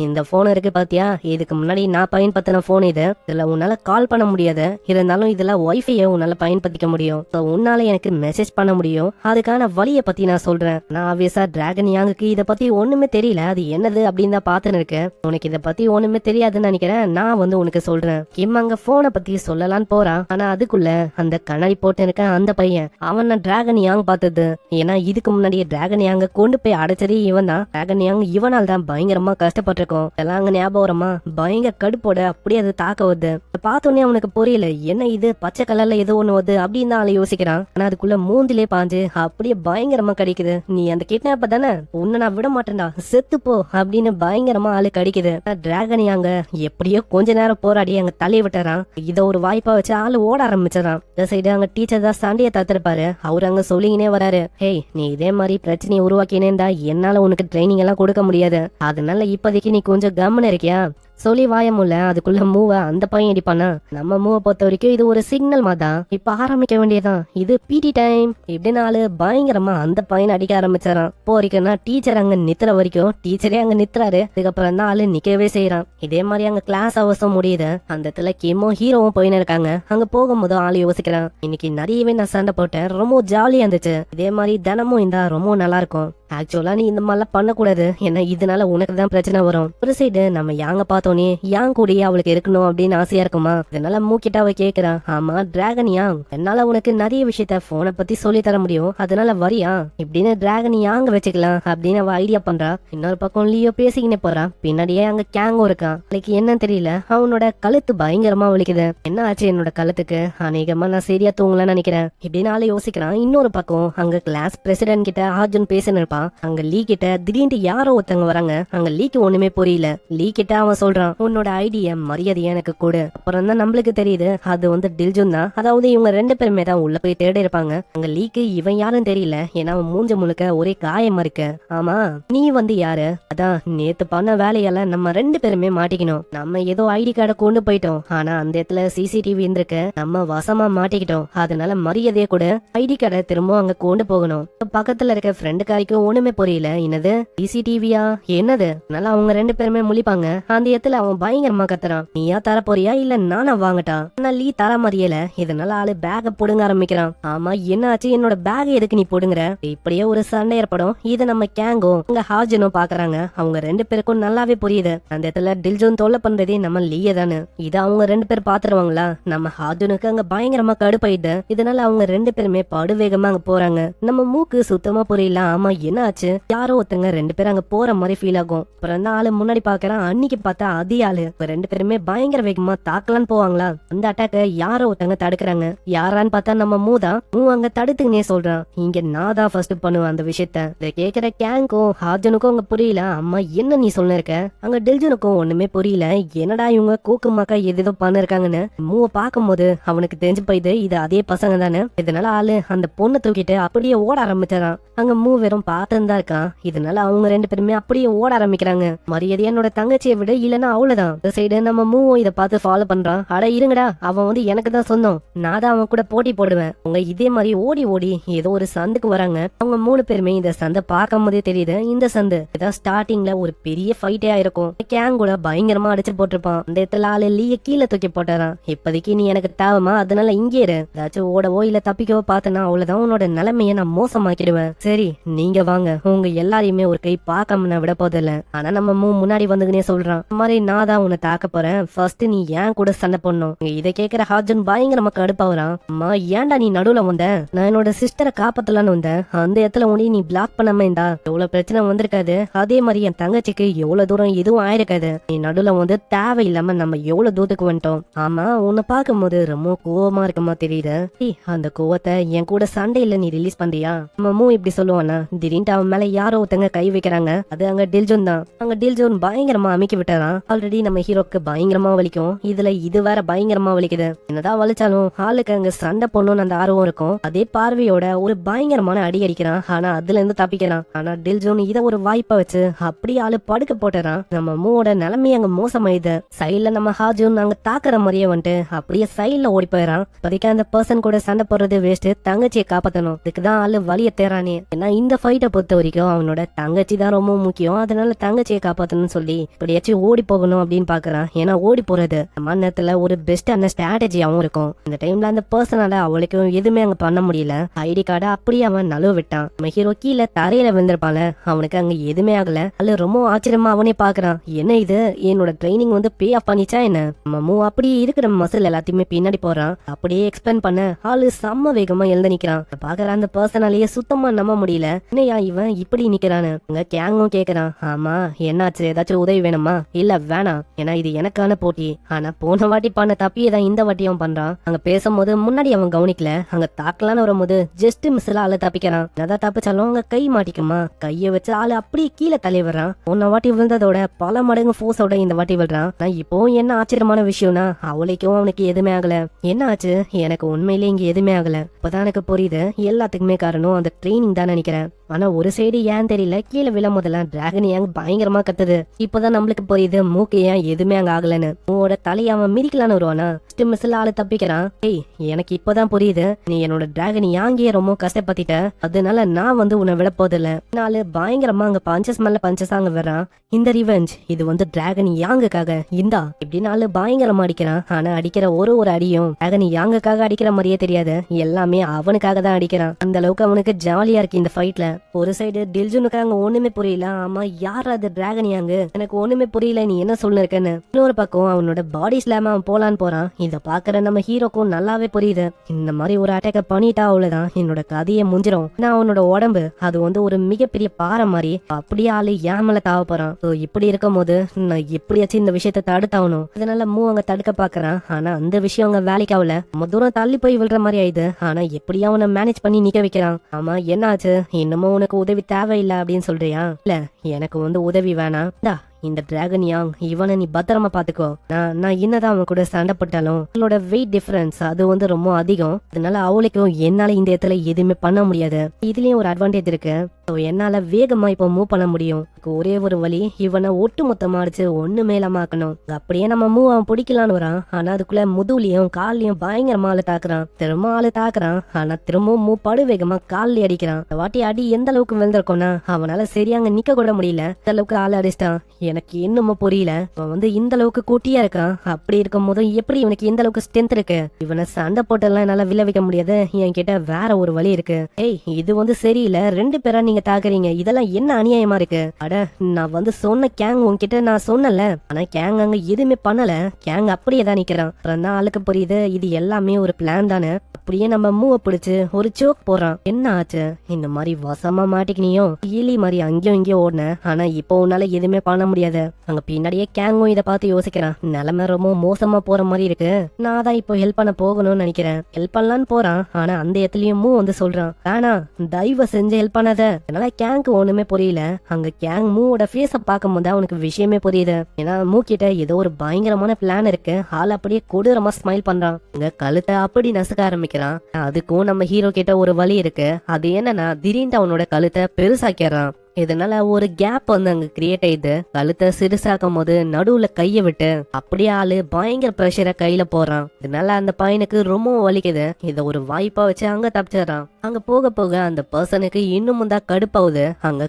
இந்த போன் இருக்கு பாத்தியா, இதுக்கு முன்னாடி நான் பயன்படுத்தின போன் இது. இதுல உன்னால கால் பண்ண முடியாது. இருந்தாலும் இதுல வைஃபைய உன்னால பயன்படுத்திக்க முடியும். உன்னால எனக்கு மெசேஜ் பண்ண முடியும். அதுக்கான வழியை பத்தி நான் சொல்றேன். நான் ஆப்வியஸா டிராகன் யாங்குக்கு இத பத்தி ஒண்ணுமே தெரியல. அது என்னது அப்படின்னு தான் பாத்துன்னு இருக்கேன். உனக்கு இத பத்தி ஒண்ணுமே தெரியாதுன்னு நினைக்கிறேன். நான் வந்து உனக்கு சொல்றேன். கிம் அங்க போனை பத்தி சொல்லலான்னு போறான். ஆனா அதுக்குள்ள அந்த கண்ணாடி போட்டு இருக்க அந்த பையன், அவன் நான் டிராகன் யாங் பார்த்தது. ஏன்னா இதுக்கு முன்னாடியே டிராகன் யாங்க கொண்டு போய் அடைச்சதே இவன் தான். டிராகன் யாங் இவனால் தான் பயங்கரமா கஷ்டப்பட்டிருக்கோம். எல்லாம் அங்க ஞாபகமா பயங்கர கடுப்போட அப்படியே அது தாக்க வருது. பார்த்தோன்னே அவனுக்கு புரியல, என்ன இது பச்சை கலர்ல ஏதோ ஒண்ணு வருது அப்படின்னு தான் யோசிக்கிறான். ஆனா அதுக்குள்ள மூந்திலே பாஞ்சு அப்படியே பயங்கரமா கடிக்குது. நீ அந்த கிட்னாப்ப தானே, உன்னை நான் விட மாட்டேன்டா, செத்து போ அப்படின்னு பயங்கரமா ஆளு கடிக்குது. டிராகன் யாங்க எப்படியோ கொஞ்ச நேரம் போராடி அங்க தள்ளி விட்டுறான். இத ஒரு வாய்ப்பா வச்சு ஆளு ஓட ஆரம்பிச்சிடறான். இந்த சைடு அங்க டீச்சர் தான் சண்டையை தத்துருப்பாரு. அவரு அங்க சொல்லிங்கனே வராரு, ஹேய், நீ இதே மாதிரி பிரச்சனையை உருவாக்கினே இருந்தா என்னால உனக்கு ட்ரைனிங் எல்லாம் கொடுக்க முடியாது. அதனால இப்போதைக்கு நீ கொஞ்சம் கம்முன்னு இருக்கியா சொல்லி வாயமுல்ல. அதுக்குள்ள மூவ அந்த பையன் அடிப்பானா. நம்ம மூவ பொறுத்த வரைக்கும் இது ஒரு சிக்னல் மாதான். இப்ப ஆரம்பிக்க வேண்டியதான். இது பிடி டைம் இப்படினாலு பயங்கரமா அந்த பையனை அடிக்க ஆரம்பிச்சாரான். போறீங்கன்னா டீச்சர் அங்க நித்துற வரைக்கும் டீச்சரே அங்க நித்துறாரு. அதுக்கப்புறம் தான் ஆளு நிக்கவே செய்யறான். இதே மாதிரி அங்க கிளாஸ் அவசரம் முடியுது. அந்த இடத்துல கிம்மும் ஹீரோவும் போயின்னு இருக்காங்க. அங்க போகும்போது ஆளு யோசிக்கிறான், இன்னைக்கு நிறையவே நான் சண்டை போட்டேன், ரொம்ப ஜாலியா இருந்துச்சு. இதே மாதிரி தினமும் இருந்தா ரொம்ப நல்லா இருக்கும். ஆக்சுவலா நீ இந்த மாதிரிலாம் பண்ணக்கூடாது. ஏன்னா இதனால உனக்கு தான் பிரச்சனை வரும். ஒரு சைடு நம்ம யாங்க பார்த்தோன்னே யாங் கூடயே அவளுக்கு இருக்கணும் அப்படின்னு ஆசையா இருக்குமா. இதனால மூக்கிட்ட அவ கேக்குறான், ஆமா டிராகன் யாங், என்னால உனக்கு நிறைய விஷயத்த போனை பத்தி சொல்லி தர முடியும், அதனால வரியா இப்படின்னு டிராகன் யாங்க வச்சுக்கலாம் அப்படின்னு அவ ஐடியா பண்றா. இன்னொரு பக்கம் லியோ பேசிக்கினே போறான். பின்னாடியே அங்க கேங்கும் இருக்கான். அவளுக்கு என்னன்னு தெரியல, அவனோட கழுத்து பயங்கரமா வலிக்குது. என்ன ஆச்சு என்னோட கழுத்துக்கு? அநேகமா நான் சரியா தூங்கலன்னு நினைக்கிறேன் இப்படின்னு ஆளு யோசிக்கிறான். இன்னொரு பக்கம் அங்க கிளாஸ் பிரசிடென்ட் கிட்ட அர்ஜுன் பேசின்னு இருப்பான். அங்க லீ கிட்ட திடீர்னு யாரோ ஒருத்தவங்க வராங்க. அங்க லீக்கு ஒண்ணுமே புரியல. லீ கிட்ட அவன் சொல்றான், உன்னோட ஐடியா மரியாதையா எனக்கு கொடு. அப்புறம் தான் நம்மளுக்கு தெரியுது அது வந்து டில்ஜுன் தான். அதாவது இவங்க 2 பேருமே தான் உள்ள போய் தேடி இருப்பாங்க. அங்க லீக்கு இவன் யாரும் தெரியல. ஏன்னா அவன் மூஞ்ச முழுக்க ஒரே காயமா இருக்கு. ஆமா, நீ வந்து யாரு? அதான் நேத்து பண்ண வேலையால நம்ம 2 பேருமே மாட்டிக்கணும். நம்ம ஏதோ ஐடி கார்டை கொண்டு போயிட்டோம். ஆனா அந்த இடத்துல சிசிடிவி இருந்திருக்கு. நம்ம வசமா மாட்டிக்கிட்டோம். அதனால மரியாதையை கூட ஐடி கார்டை திரும்ப அங்க கொண்டு போகணும். பக்கத்துல இருக்க ஃப்ரெண்டுக்காரிக்கும் ஒண்ணுமே புரியல. என்னது சிசிடிவியா என்னது? நல்லா அவங்க 2 பேருமே முழிப்பாங்க. அந்த இடத்துல அவன் பயங்கரமா கத்துறான், நீயா தர போறியா இல்ல நானா வாங்கட்டா? ஆனா லீ தர மாதிரியல. இதனால ஆளு பேக புடுங்க ஆரம்பிக்கிறான். ஆமா, என்ன ஆச்சு? என்னோட பேக் எதுக்கு நீ புடுங்குற? இப்படியே ஒரு சண்டை ஏற்படும். இத நம்ம கேங்கும் அங்க ஹாஜனும் பாக்குறாங்க. அவங்க 2 பேருக்கும் நல்லாவே புரியுது. அந்த இடத்துல டில்ஜுன் தொல்லை பண்றதே நம்ம லீய தானே. இத அவங்க 2 பேர் பாத்துருவாங்களா? நம்ம ஹாஜனுக்கு அங்க பயங்கரமா கடுப்பாயிடுது. இதனால அவங்க 2 பேருமே படுவேகமா அங்க போறாங்க. நம்ம மூக்கு சுத்தமா புரியல. ஆமா, என்ன ஆச்சு, யாரோ ஒருத்தங்க 2 பேரும் அங்க போற மாதிரி ஃபீல் ஆகும். அப்புறம் அந்த ஆளு முன்னாடி பாக்குறான், அன்னைக்கு பார்த்தா அதே ஆளு. 2 பேருமே பயங்கர வேகமா தாக்கலான்னு போவாங்களா, அந்த அட்டாக்க யாரோ ஒருத்தங்க தடுக்கிறாங்க. யாரான்னு பார்த்தா நம்ம மூதான். அங்க தடுத்துனே சொல்றான், இங்க நான் தான் ஃபர்ஸ்ட் பண்ணுவேன் அந்த விஷயத்த. இதை கேக்குற கேங்கும் ஹார்ஜனுக்கும் அங்க புரியல. அம்மா என்ன நீ சொல்ல இருக்க, அங்க டில்ஜனுக்கும் ஒண்ணுமே புரியல. என்னடா இவங்க கூக்கு மாக்கா எதோ பண்ணிருக்காங்கன்னு மூவ பாக்கும்போது அவனுக்கு தெரிஞ்சு போயிது இது அதே பசங்க தானே. இதனால ஆளு அந்த பொண்ணை தூக்கிட்டு அப்படியே ஓட ஆரம்பிச்சாரான். அங்க மூவ் வெறும் பார்த்துன்னு தான் இருக்கான். இதனால அவங்க 2 பேருமே அப்படியே ஓட ஆரம்பிக்கிறாங்க. மரியாதை என்னோட தங்கச்சியை விட, இல்லன்னா அவ்வளவுதான். இந்த சைடு நம்ம மூவும் இதை பார்த்து ஃபாலோ பண்றான். அட இருங்கடா, அவன் வந்து எனக்கு தான் சொந்தம், நான் தான் அவன் கூட போட்டி போடுவேன். அவங்க இதே மாதிரி ஓடி ஓடி ஏதோ ஒரு சந்துக்கு வராங்க. அவங்க 3 பேருமே இந்த சந்தை பார்க்கும் போதே தெரியுது, இந்த சந்து இதான் ஸ்டார்டிங்ல ஒரு பெரிய ஃபைட்டே ஆயிருக்கும். கேங் கூட பயங்கரமா அடிச்சு போட்டிருப்பான். அந்த இடத்துல ஆளு லீய கீழே தூக்கி போட்டாரான். இப்போதைக்கு நீ எனக்கு தேவமா, அதனால இங்கே இரு. ஏதாச்சும் ஓடவோ இல்ல தப்பிக்கவோ பார்த்தனா அவ்வளவுதான், உன்னோட நிலைமைய நான் மோசமாக்கிடுவேன். சரி நீங்க வாங்க, உங்க எல்லாரையுமே ஒரு கை பார்க்காம நான் விட போதில்ல. ஆனா நம்ம முன்னாடி வந்துக்குனே சொல்றான், இந்த மாதிரி நான் தான் உன்னை தாக்க போறேன், ஃபர்ஸ்ட் நீ ஏன் கூட சண்டை பண்ணும். இதை கேட்கிற ஹார்ஜன் பயங்கரமா கடுப்பாவறான். அம்மா ஏன்டா நீ நடுவுல வந்த, நான் என்னோட சிஸ்டரை காப்பாத்தலான்னு வந்தேன், அந்த இடத்துல உன்னை நீ பிளாக் பண்ணாம இருந்தா எவ்வளவு பிரச்சனை வந்திருக்காது. அதே மாதிரி என் தங்கச்சிக்கு எவ்வளவு தூரம் எதுவும் ஆயிருக்காது. நீ நடுவுல வந்து தேவையில்லாம நம்ம எவ்வளவு தூரத்துக்கு வந்துட்டோம். ஆமா உன்னை பார்க்கும் போது ரொம்ப கோவமா இருக்கமா தெரியுது. அந்த கோவத்தை என் கூட சண்டையில நீ ரிலீஸ் பண்றியா. நம்ம இப்படி சொல்லுவானா, திடீர்னு அவன் மேல யாரோ ஒருத்தங்க கை வைக்கிறாங்க. அது அங்க டில்ஜோன் தான். அங்க டில்ஜோன் பயங்கரமா அமைக்கி விட்டாரான். ஆல்ரெடி நம்ம ஹீரோக்கு பயங்கரமா வலிக்கும், இதுல இது வேற பயங்கரமா வலிக்குது. என்னதான் வலிச்சாலும் ஆளுக்கு அங்க சண்டை பொண்ணுன்னு அந்த ஆர்வம் இருக்கும். அதே பார்வையோட ஒரு பயங்கரமான அடி அடிக்கிறான். ஆனா அதுல இருந்து தப்பிக்கிறான். ஆனா டில்ஜோன் இத ஒரு வாய்ப்பா வச்சு அப்படியே ஆளு படுக்க போட்டுறான். நம்ம மூவோட நிலைமை அங்க மோசமாயுது. சைட்ல நம்ம ஹாஜூன் அங்க தாக்குற மாதிரியே வந்துட்டு அப்படியே சைட்ல ஓடி போயிடறான். இப்போதைக்கு அந்த பர்சன் கூட சண்டை போடுறது வேஸ்ட், தங்கச்சியை காப்பாத்தணும். இதுக்குதான் ஆளு வலிய தேறானே. ஏன்னா இந்த ஃபைட்டை பொறுத்த வரைக்கும் அவனோட தங்கச்சி தான் ரொம்ப முக்கியம். அதனால தங்கச்சியை காப்பாத்தணும்னு சொல்லி இப்படியாச்சும் ஓடி போகணும் அப்படின்னு பாக்குறான். ஏன்னா ஓடி போறது நம்ம நேரத்துல ஒரு பெஸ்டான ஸ்ட்ராட்டஜியாவும் இருக்கும். இந்த டைம்ல அந்த பர்சனால அவளுக்கும் எதுவுமே அங்க பண்ண முடியல. ஐடி கார்டை அப்படியே அவன் நழுவ விட்டான். நம்ம ஹீரோ கீழே தரையில விழுந்திருப்பால, அவனுக்கு அங்க எதுவுமே ஆகல. அதுல ரொம்ப ஆச்சரியமா அவனே பாக்குறான், என்ன இது என்னோட ட்ரைனிங் வந்து பே ஆஃப் பண்ணிச்சா என்ன. நம்ம அப்படியே இருக்கிற மசில் எல்லாத்தையுமே பின்னாடி போறான். அப்படியே எக்ஸ்பிளைன் பண்ண ஆளு செம்ம வேகமா எழுந்து நிக்கிறான். பாக்குற அந்த பர்சனாலேயே சுத்தமா நம்ப முடியல, என்னையா இவன் இப்படி நிக்கிறான்னு. அங்க கேங்கும் கேக்குறான், ஆமா என்னாச்சு, ஏதாச்சும் உதவி வேணுமா. இல்ல வேணாம், ஏன்னா இது எனக்கான போட்டி. ஆனா போன வாட்டி பண்ண தப்பியே தான் இந்த வாட்டியும் பண்றான். அங்க பேசும்போது முன்னாடி அவன் கவனிக்கல, அங்க தாக்கலான்னு வரும்போது ஜஸ்ட் மிஸ்ல ஆளு தப்பிக்கிறான். ஏதாவது தப்பிச்சாலும் அங்க கை மாட்டிக்குமா, கைய வச்சு ஆளு அப்படியே கீழே தள்ளி வர்றான். போன வாட்டி விழுந்ததோட பல மடங்கு ஃபோர்ஸோட இந்த வாட்டி விழுறான். இப்போ என்ன ஆச்சரியமான விஷயம்னா அவளுக்கும் அவனுக்கு எதுவுமே ஆகல. என்ன ஆச்சு, எனக்கு உண்மையிலேயே இங்க எதுவுமே ஆகல. இப்பதான் எனக்கு புரியுது, எல்லாத்துக்குமே காரணம் அந்த ட்ரைனிங் தான் நினைக்கிறேன். ஆனா ஒரு சைடு ஏன் தெரியல, கீழே விழ முதல்ல டிராகன் ஏன் பயங்கரமா கத்துது. இப்பதான் நம்மளுக்கு புரியுது மூக்கு ஏன் எதுவுமே அங்க ஆகலன்னு. மூவோட தலையை அவன் மிதிக்கலான்னு வருவானா, மிஸ்ல ஆளு தப்பிக்கிறான். ஏய் எனக்கு இப்பதான் புரியுது, நீ என்னோட டிராகன் யாங்கியே ரொம்ப கஷ்டப்பத்திட்ட, அதனால நான் வந்து உன்னை விட போதில்ல. நாலு பயங்கரமா அங்க பஞ்சஸ் மேல பஞ்சஸ் அங்க வர்றான். இந்த ரிவெஞ்ச் இது வந்து டிராகன் யாங்குக்காக இந்தா இப்படி நாலு பயங்கரமா அடிக்கிறான். ஆனா அடிக்கிற ஒரு அடியும் டிராகன் யாங்குக்காக அடிக்கிற மாதிரியே தெரியாது, எல்லாமே அவனுக்காக தான் அடிக்கிறான். அந்த அளவுக்கு அவனுக்கு ஜாலியா இருக்கு இந்த ஃபைட்ல. ஒரு சைடு டில்ஜுனுக்கு அங்க ஒண்ணுமே புரியல, ஆமா யார் அது டிராகன் யாங்கு, எனக்கு ஒண்ணுமே புரியல நீ என்ன சொல்லிருக்கன்னு. இன்னொரு பக்கம் அவனோட பாடி ஸ்லாம அவன் போலான்னு போறான். இத பாக்குற நம்ம ஹீரோக்கும் நல்லாவே புரியுது, இந்த மாதிரி ஒரு அட்டாக்க பண்ணிட்டா அவ்வளவுதான் என்னோட கதையை முடிஞ்சிரும். நான் அவனோட உடம்பு அது வந்து ஒரு மிகப்பெரிய பாறை மாதிரி அப்படியே ஆளு ஏமல தாவ போறான். இப்படி இருக்கும் போது நான் எப்படியாச்சும் இந்த விஷயத்த தடுத்தாகணும். அதனால அங்க தடுக்க பாக்குறான். ஆனா அந்த விஷயம் அங்க வேலைக்கு ஆகல, ரொம்ப தூரம் தள்ளி போய் விழுற மாதிரி ஆயிடுது. ஆனா எப்படியா அவனை மேனேஜ் பண்ணி நிக்க வைக்கிறான். ஆமா என்னாச்சு, இன்னமும் உனக்கு உதவி தேவையில்லை அப்படின்னு சொல்றியா. இல்ல எனக்கு வந்து உதவி வேணாம், இந்த டிராகன் யாங் இவனை நீ பத்திரமா பாத்துக்கோ. நான் என்னதான் அவன் கூட சண்டை போட்டாலும் அவளோட வெயிட் டிஃபரன்ஸ் அது வந்து ரொம்ப அதிகம். அதனால அவளுக்கும் என்னால இந்த இடத்துல எதுவுமே பண்ண முடியாது. இதுலயும் ஒரு அட்வான்டேஜ் இருக்கு, என்னால வேகமா இப்போ மூவ் பண்ண முடியும். ஒரே ஒரு வழி, இவனை ஒட்டு மொத்தமா அடிச்சு ஒண்ணு மேலமா ஆக்கணும். அப்படியே நம்ம மூவ் அவன் பிடிக்கலான்னு வரான். ஆனா அதுக்குள்ள முதுகுலயும் கால்லயும் பயங்கரமா ஆளு தாக்குறான். திரும்ப ஆளு தாக்குறான். ஆனா திரும்பவும் மூவ் படு வேகமா கால்லி அடிக்கிறான். வாட்டி அடி எந்த அளவுக்கு விழுந்திருக்கோம்னா அவனால சரியாங்க நிக்க கூட முடியல, அந்த அளவுக்கு ஆளு அடிச்சிட்டான். எனக்கு என்னமோ புரியல. அவன் வந்து இந்த அளவுக்கு குட்டியா இருக்கான். அப்படி இருக்கும் போது எப்படி இவனுக்கு இந்த அளவுக்கு ஸ்ட்ரென்த் இருக்கு? இவனை சண்டை போட்டெல்லாம் என்னால விளைவிக்க முடியாது. என் கிட்ட வேற ஒரு வழி இருக்கு. ஏய், இது வந்து சரியில்லை. 2 பேரா நீங்க தாக்குறீங்க. இதெல்லாம் என்ன அநியாயமா இருக்கு? அட, நான் வந்து சொன்ன கேங் உன்கிட்ட நான் சொன்னல. ஆனா கேங் அங்க எதுவுமே பண்ணல. கேங் அப்படியே தான் நிக்கிறான். அப்புறம் தான் ஆளுக்கு புரியுது இது எல்லாமே ஒரு பிளான் தானே. அப்படியே நம்ம மூவ பிடிச்சு ஒரு சோக் போறான். என்ன ஆச்சு? இந்த மாதிரி வசமா மாட்டிக்கினியோ? ஈலி மாதிரி அங்கேயும் இங்கேயும் ஓடுன. ஆனா இப்போ உன்னால எதுவுமே பண்ண முடியாது. அங்க பின்னாடியே கேங்கும் இதை பார்த்து யோசிக்கிறான். நிலைமை ரொம்ப மோசமா போற மாதிரி இருக்கு. நான் தான் இப்போ ஹெல்ப் பண்ண போகணும்னு நினைக்கிறேன். ஹெல்ப் பண்ணலான்னு போறான். ஆனா அந்த இடத்துலயும் மூ வந்து சொல்றான், வேணா, தயவு செஞ்சு ஹெல்ப் பண்ணாத. அதனால கேங்க்கு ஒண்ணுமே புரியல. அங்க கேங் மூவோட ஃபேஸ பார்க்கும் போது அவனுக்கு விஷயமே புரியுது. ஏன்னா மூ கிட்ட ஏதோ ஒரு பயங்கரமான பிளான் இருக்கு. ஆள் அப்படியே கொடூரமா ஸ்மைல் பண்றான். அங்க கழுத்தை அப்படி நசுக்க ஆரம்பிக்கிறான். அதுக்கும் நம்ம ஹீரோ கிட்ட ஒரு வழி இருக்கு. அது என்னன்னா, திடீர்னு அவனோட கழுத்தை பெருசாக்கிறான். இதனால ஒரு கேப் வந்து அங்க கிரியேட் ஆயிடுது. கழுத்தை சிறுசாக்கும் போது நடுவுல கைய விட்டு அப்படியே ஆளு பயங்கர பிரஷரை கையில போறான். இதனால அந்த பையனுக்கு ரொம்ப வலிக்குது. இத ஒரு வாய்ப்பா வச்சு அங்க தப்பிச்சிடறான். அங்க போக போக அந்த பர்சனுக்கு இன்னும் தான் கடுப்பாவுது. அங்க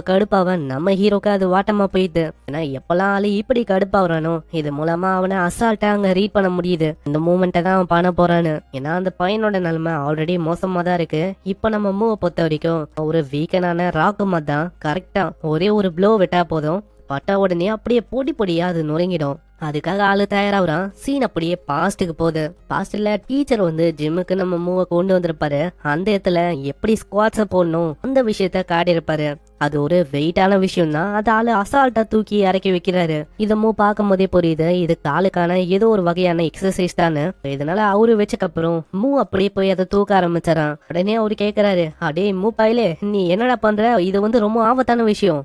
கடுப்பாவ நம்ம ஹீரோக்கு அது வாட்டமா போயிடுது. ஏன்னா எப்பெல்லாம் ஆளு இப்படி கடுப்பாவுறானோ இது மூலமா அவனை அசால்ட்டா அங்க ரீட் பண்ண முடியுது. இந்த மூமெண்ட்டை தான் அவன் பண்ண போறான்னு. ஏன்னா அந்த பையனோட நிலைமை ஆல்ரெடி மோசமா தான் இருக்கு. இப்ப நம்ம மூவை பொறுத்த வரைக்கும் ஒரு வீக்கனான ராக்குமா தான். கரெக்டா ஒரே ஒரு ப்ளோ விட்டா போதும், பட்டா உடனே அப்படியே பொடி பொடியா அது நுறங்கிடும். அதுக்காக ஆளு தயாராகிறான். சீன் அப்படியே பாஸ்டுக்கு போகுது. பாஸ்ட்ல டீச்சர் வந்து ஜிம்முக்கு நம்ம மூவ கொண்டு வந்திருப்பாரு. அந்த இடத்துல எப்படி ஸ்குவாட்ஸ போடணும் அந்த விஷயத்த காட்டியிருப்பாரு. அது ஒரு வெயிட்டான விஷயம் தான். அது ஆளு அசால்ட்டா தூக்கி இறக்கி வைக்கிறாரு. இத மூ பார்க்கும் போதே புரியுது இது காலுக்கான ஏதோ ஒரு வகையான எக்ஸசைஸ் தானு. இதனால அவரு வச்சக்கப்புறம் மூ அப்படியே போய் அதை தூக்க ஆரம்பிச்சாரான். உடனே அவரு கேக்குறாரு, அடே மூ பாயிலே, நீ என்னடா பண்ற? இது வந்து ரொம்ப ஆபத்தான விஷயம்.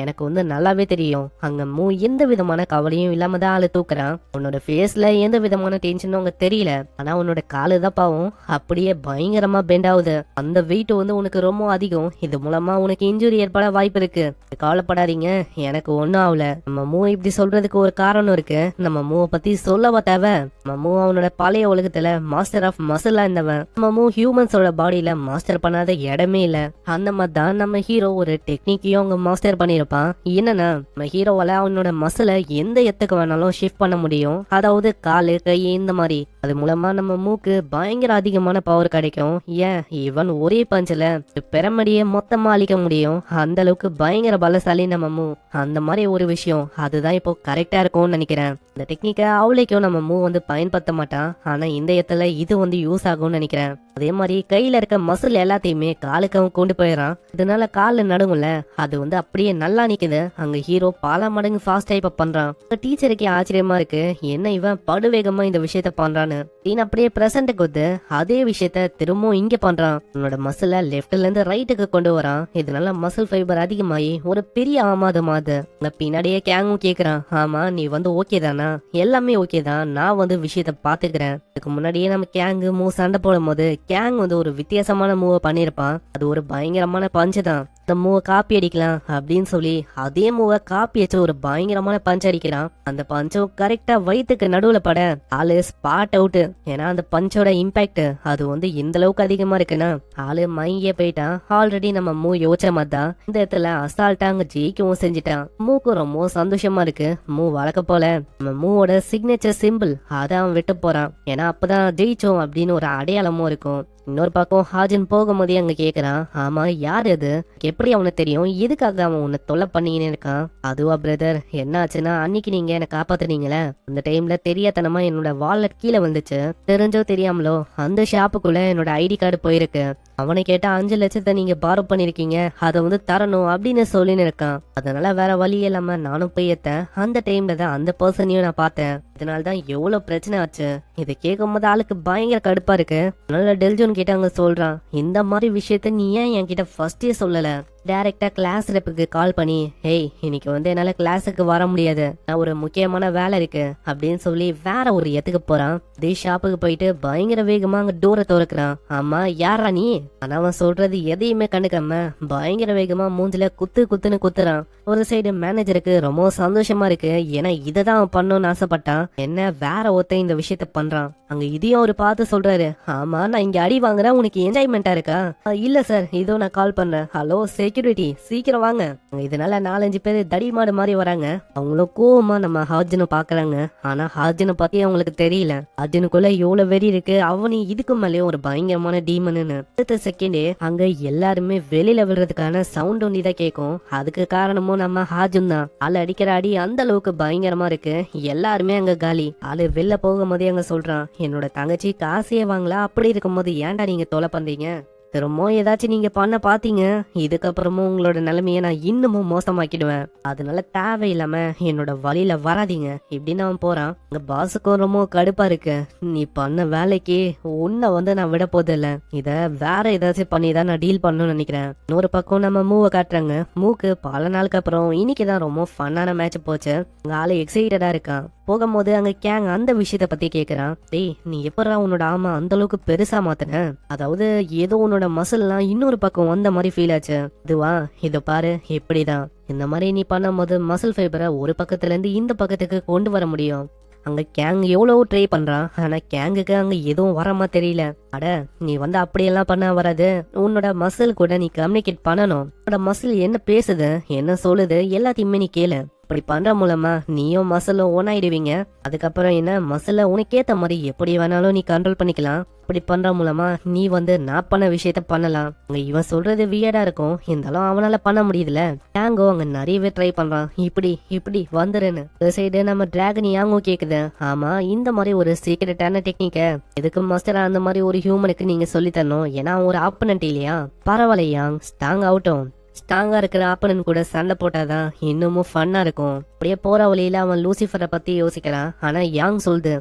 எனக்கு வந்து நல்லாவே தெரியும். அங்க மூ எந்த விதமான கவலையும் இல்லாம தான் ஆளு தூக்குறான். உன்னோட ஃபேஸ்ல எந்த விதமான டென்ஷனும் அங்க தெரியல. ஆனா உன்னோட காலு தான் பாவம் அப்படியே பயங்கரமா பெண்ட் ஆகுது. அந்த வெயிட் வந்து உனக்கு ரொம்ப அதிகம். இது மூலமா உனக்கு இன்ஜுரி ஏற்பட வாய்ப்பு இருக்கு. கவலைப்படாதீங்க, எனக்கு ஒன்னும் ஆகல. நம்ம மூ இப்படி சொல்றதுக்கு ஒரு காரணம் இருக்கு. நம்ம மூவை பத்தி சொல்லவா தேவை? நம்ம மூ அவனோட பழைய உலகத்துல மாஸ்டர் ஆஃப் மசிலா இருந்தவன். நம்ம மூ ஹியூமன்ஸோட பாடியில மாஸ்டர் பண்ணாத இடமே இல்ல. அந்த மாதிரி தான் நம்ம ஹீரோ ஒரு டெக்னிக்கையும் அவங்க மாஸ்டர் பண்ணிருப்பான். என்னன்னா, நம்ம ஹீரோவால அவனோட மசில எந்த இடத்துக்கு வேணாலும் ஷிஃப்ட் பண்ண முடியும். அதாவது காலு, கை, இந்த மாதிரி. அது மூலமா நம்ம மூக்கு பயங்கர அதிகமான பவர் கிடைக்கும். ஏன், இவன் ஒரே பஞ்சில பிரமடியை மொத்தமா அழிக்க முடியும். அந்த அளவுக்கு பயங்கர பலசாலி நம்ம மூ. அந்த மாதிரி ஒரு விஷயம் அதுதான் இப்போ கரெக்டா இருக்கும்னு நினைக்கிறேன். இந்த டெக்னிக்கை அவளைக்கும் நம்ம மூ வந்து பயன்படுத்த மாட்டான். ஆனா இந்த இடத்துல இது வந்து யூஸ் ஆகும்னு நினைக்கிறேன். அதே மாதிரி கையில இருக்க மசில் எல்லாத்தையுமே காலுக்கு அவன் கொண்டு போயிடறான். இதனால கால நடுங்கும்ல, அது வந்து அப்படியே நல்லா நிக்குது. அங்க ஹீரோ பல மடங்கு ஃபாஸ்டா இப்ப பண்றான். டீச்சருக்கு ஆச்சரியமா இருக்கு, என்ன இவன் படுவேகமா இந்த விஷயத்த பண்றான்னு. தீன் அப்படியே பிரசன்ட்டுக்கு வந்து அதே விஷயத்த திரும்பவும் இங்க பண்றான். உன்னோட மசில லெப்ட்ல இருந்து ரைட்டுக்கு கொண்டு வரான். இதனால மசில் ஃபைபர் அதிகமாயி ஒரு பெரிய ஆமாதமாது. பின்னாடியே கேங்கும் கேக்குறான், ஆமா நீ வந்து ஓகே தானா? எல்லாமே ஓகே தான், நான் வந்து விஷயத்த பாத்துக்கிறேன். இதுக்கு முன்னாடியே நம்ம கேங்கு மூ சண்டை போடும் போது கேங் வந்து ஒரு வித்தியாசமான மூவ பண்ணிருப்பான். அது ஒரு பயங்கரமான பஞ்சு தான். அந்த மூவ காப்பி அடிக்கலாம் அப்படின்னு சொல்லி அதே மூவ காப்பி வச்சு ஒரு பயங்கரமான பஞ்ச் அடிக்கிறான். அந்த பஞ்சும் கரெக்டா வயிற்றுக்கு நடுவுல பட ஆளு ஸ்பாட் அவுட். ஏன்னா அந்த பஞ்சோட இம்பாக்ட் அது வந்து எந்த அளவுக்கு அதிகமா இருக்குன்னா ஆளு மயங்கிய போயிட்டான். ஆல்ரெடி நம்ம மூ யோசிச்ச மாதிரி தான் இந்த இடத்துல அசால்ட்டா அங்க ஜெயிக்கவும் செஞ்சுட்டான். மூக்கு ரொம்ப சந்தோஷமா இருக்கு. மூ வழக்க போல நம்ம மூவோட சிக்னேச்சர் சிம்பிள் அதை அவன் விட்டு போறான். ஏன்னா அப்பதான் ஜெயிச்சோம் அப்படின்னு ஒரு அடையாளமும் இருக்கும். இன்னொரு பக்கம் ஹாஜன் போகும்போதே அங்க கேக்குறான், ஆமா யார் அது? எப்படி அவனுக்கு தெரியும்? எதுக்காக அவன் உன்னை தொல்லை பண்ணிக்கினே இருக்கான்? அதுவா பிரதர், என்ன ஆச்சுன்னா அன்னைக்கு நீங்க என்ன காப்பாத்துனீங்களே, அந்த டைம்ல தெரியாதனமா என்னோட வாலெட் கீழே வந்துச்சு. தெரிஞ்சோ தெரியாமலோ அந்த ஷாப்புக்குள்ள என்னோட ஐடி கார்டு போயிருக்கு. அவனை கேட்டா 5 லட்சத்தை நீங்க பாரோ பண்ணிருக்கீங்க, அதை வந்து தரணும் அப்படின்னு சொல்லின்னு இருக்கான். அதனால வேற வழி இல்லாம நானும் போய் ஏத்தேன். அந்த டைம்ல தான் அந்த பர்சனையும் நான் பார்த்தேன். இதனால்தான் எவ்வளவு பிரச்சனை ஆச்சு. இதை கேட்கும் போது ஆளுக்கு பயங்கர கடுப்பா இருக்கு. அதனால டெல்ஜோன் கிட்ட அங்க சொல்றான், இந்த மாதிரி விஷயத்த நீ ஏன் என்கிட்ட ஃபர்ஸ்டே சொல்லல? டைரக்டா கிளாஸ் ரெப்புக்கு கால் பண்ணி, ஹேய் இன்னைக்கு வந்து என்னால கிளாஸுக்கு வர முடியாது, நான் ஒரு முக்கியமான வேலை இருக்கு அப்படின்னு சொல்லி வேற ஒரு இடத்துக்கு போறான். அதே ஷாப்புக்கு போயிட்டு பயங்கர வேகமா அங்க டோரை திறக்கிறான். ஆமா யாரா நீ? ஆனா அவன் சொல்றது எதையுமே கண்டுக்காம பயங்கர வேகமா மூஞ்சில குத்துன்னு குத்துறான். ஒரு சைடு மேனேஜருக்கு ரொம்ப சந்தோஷமா இருக்கு. ஏன்னா இததான் அவன் பண்ணணும்னு ஆசைப்பட்டான். என்ன வேற ஒருத்தன் இந்த விஷயத்த பண்றான். அங்க இதையும் அவரு பார்த்து சொல்றாரு, ஆமா நான் இங்க அடி வாங்குறேன், உனக்கு என்ஜாய்மெண்டா இருக்கா? இல்ல சார், இதோ நான் கால் பண்றேன். ஹலோ செக்யூரிட்டி சீக்கிரம் வாங்க. இதனால 4-5 பேர் தடிமாடு மாதிரி வராங்க. அவங்களும் கோவமா நம்ம ஹார்ஜுனை பாக்குறாங்க. ஆனா ஹார்ஜுனை பத்தி அவங்களுக்கு தெரியல அர்ஜுனுக்குள்ள எவ்வளவு வெறி இருக்கு, அவனி இதுக்கு மேலேயும் ஒரு பயங்கரமான டீமன்னு. அடுத்த செகண்டே அங்க எல்லாருமே வெளியில விடுறதுக்கான சவுண்ட் ஒண்டி தான் கேட்கும். அதுக்கு காரணமும் நம்ம ஹார்ஜுன் தான். ஆள் அடிக்கிற அடி அந்த அளவுக்கு பயங்கரமா இருக்கு. எல்லாருமே அங்க காலி. ஆளு வெளில போகும்போதே அங்க சொல்றான், என்னோட தங்கச்சி காசையே வாங்கல, அப்படி இருக்கும்போது ஏன்டா நீங்க தொலை பண்றீங்க? திரும்ப ஏதாச்சும் நீங்க பண்ண பாத்தீங்க, இதுக்கப்புறமும் உங்களோட நிலைமைய நான் இன்னமும் மோசமாக்கிடுவேன். அதனால தேவையில்லாம என்னோட வழியில வராதீங்க இப்படின்னு அவன் போறான். அங்க பாஸுக்கும் ரொம்ப கடுப்பா இருக்கு. நீ பண்ண வேலைக்கு உன்னை நான் விட போதில்ல, இத வேற ஏதாச்சும் பண்ணி தான் நான் டீல் பண்ணணும்னு நினைக்கிறேன். இன்னொரு பக்கம் நம்ம மூவை காட்டுறாங்க. மூக்கு பல நாளுக்கு அப்புறம் இன்னைக்குதான் ரொம்ப ஃபன்னான மேட்ச் போச்சு. அங்க ஆளு எக்ஸைட்டடா இருக்கான். போகும்போது அங்க கேங் அந்த விஷயத்த பத்தி கேக்குறான். டேய், நீ எப்படா உன்னோட ஆமா அந்த அளவுக்கு பெருசா மாத்தின? அதாவது ஏதோ உன்னோட மசில்லாம் இன்னொரு பக்கம் வந்த மாதிரி ஃபீல் ஆச்சு. இதுவா, இத பாரு, இப்படிதான் இந்த மாதிரி நீ பண்ணும்போது மசில் ஃபைபரை ஒரு பக்கத்துல இருந்து இந்த பக்கத்துக்கு கொண்டு வர முடியும். அங்க கேங் எவ்வளவோ ட்ரை பண்றான். ஆனா கேங்குக்கு அங்க எதுவும் வரமா தெரியல. அட, நீ அப்படியெல்லாம் பண்ண வராது. உன்னோட மசில் கூட நீ கம்யூனிகேட் பண்ணணும். உன்னோட மசில் என்ன பேசுது, என்ன சொல்லுது, எல்லாத்தையுமே நீ கேளு. அப்படி பண்ற மூலமா நீயும் மசிலும் ஒன்னாயிடுவீங்க. அதுக்கப்புறம் என்ன, மசில உனக்கேத்த மாதிரி எப்படி வேணாலும் நீ கண்ட்ரோல் பண்ணிக்கலாம். அப்படி பண்ற மூலமா நீ நான் பண்ண விஷயத்த பண்ணலாம். அங்க இவன் சொல்றது வியர்டா இருக்கும், இருந்தாலும் அவனால பண்ண முடியுதுல. யாங்கோ அங்க நிறையவே ட்ரை பண்றான். இப்படி இப்படி வந்துருன்னு. சைடு நம்ம டிராகன் யாங்கோ கேக்குது, ஆமா இந்த மாதிரி ஒரு சீக்கிரட்டான டெக்னிக்க எதுக்கு மாஸ்டர் அந்த மாதிரி ஒரு ஹியூமனுக்கு நீங்க சொல்லி தரணும்? ஏன்னா ஒரு ஆப்பனண்ட் இல்லையா? பரவாயில்ல யாங், ஸ்ட்ராங் ஆகட்டும். ஸ்ட்ராங்கா இருக்கிற ஆப்பனன் கூட சண்டை போட்டாதான் இன்னமும் ஃபன்னா இருக்கும். அப்படியே போற வழியில அவன் லூசிஃபரை பத்தி யோசிக்கிறான். ஆனா யாங் சொல்லுது,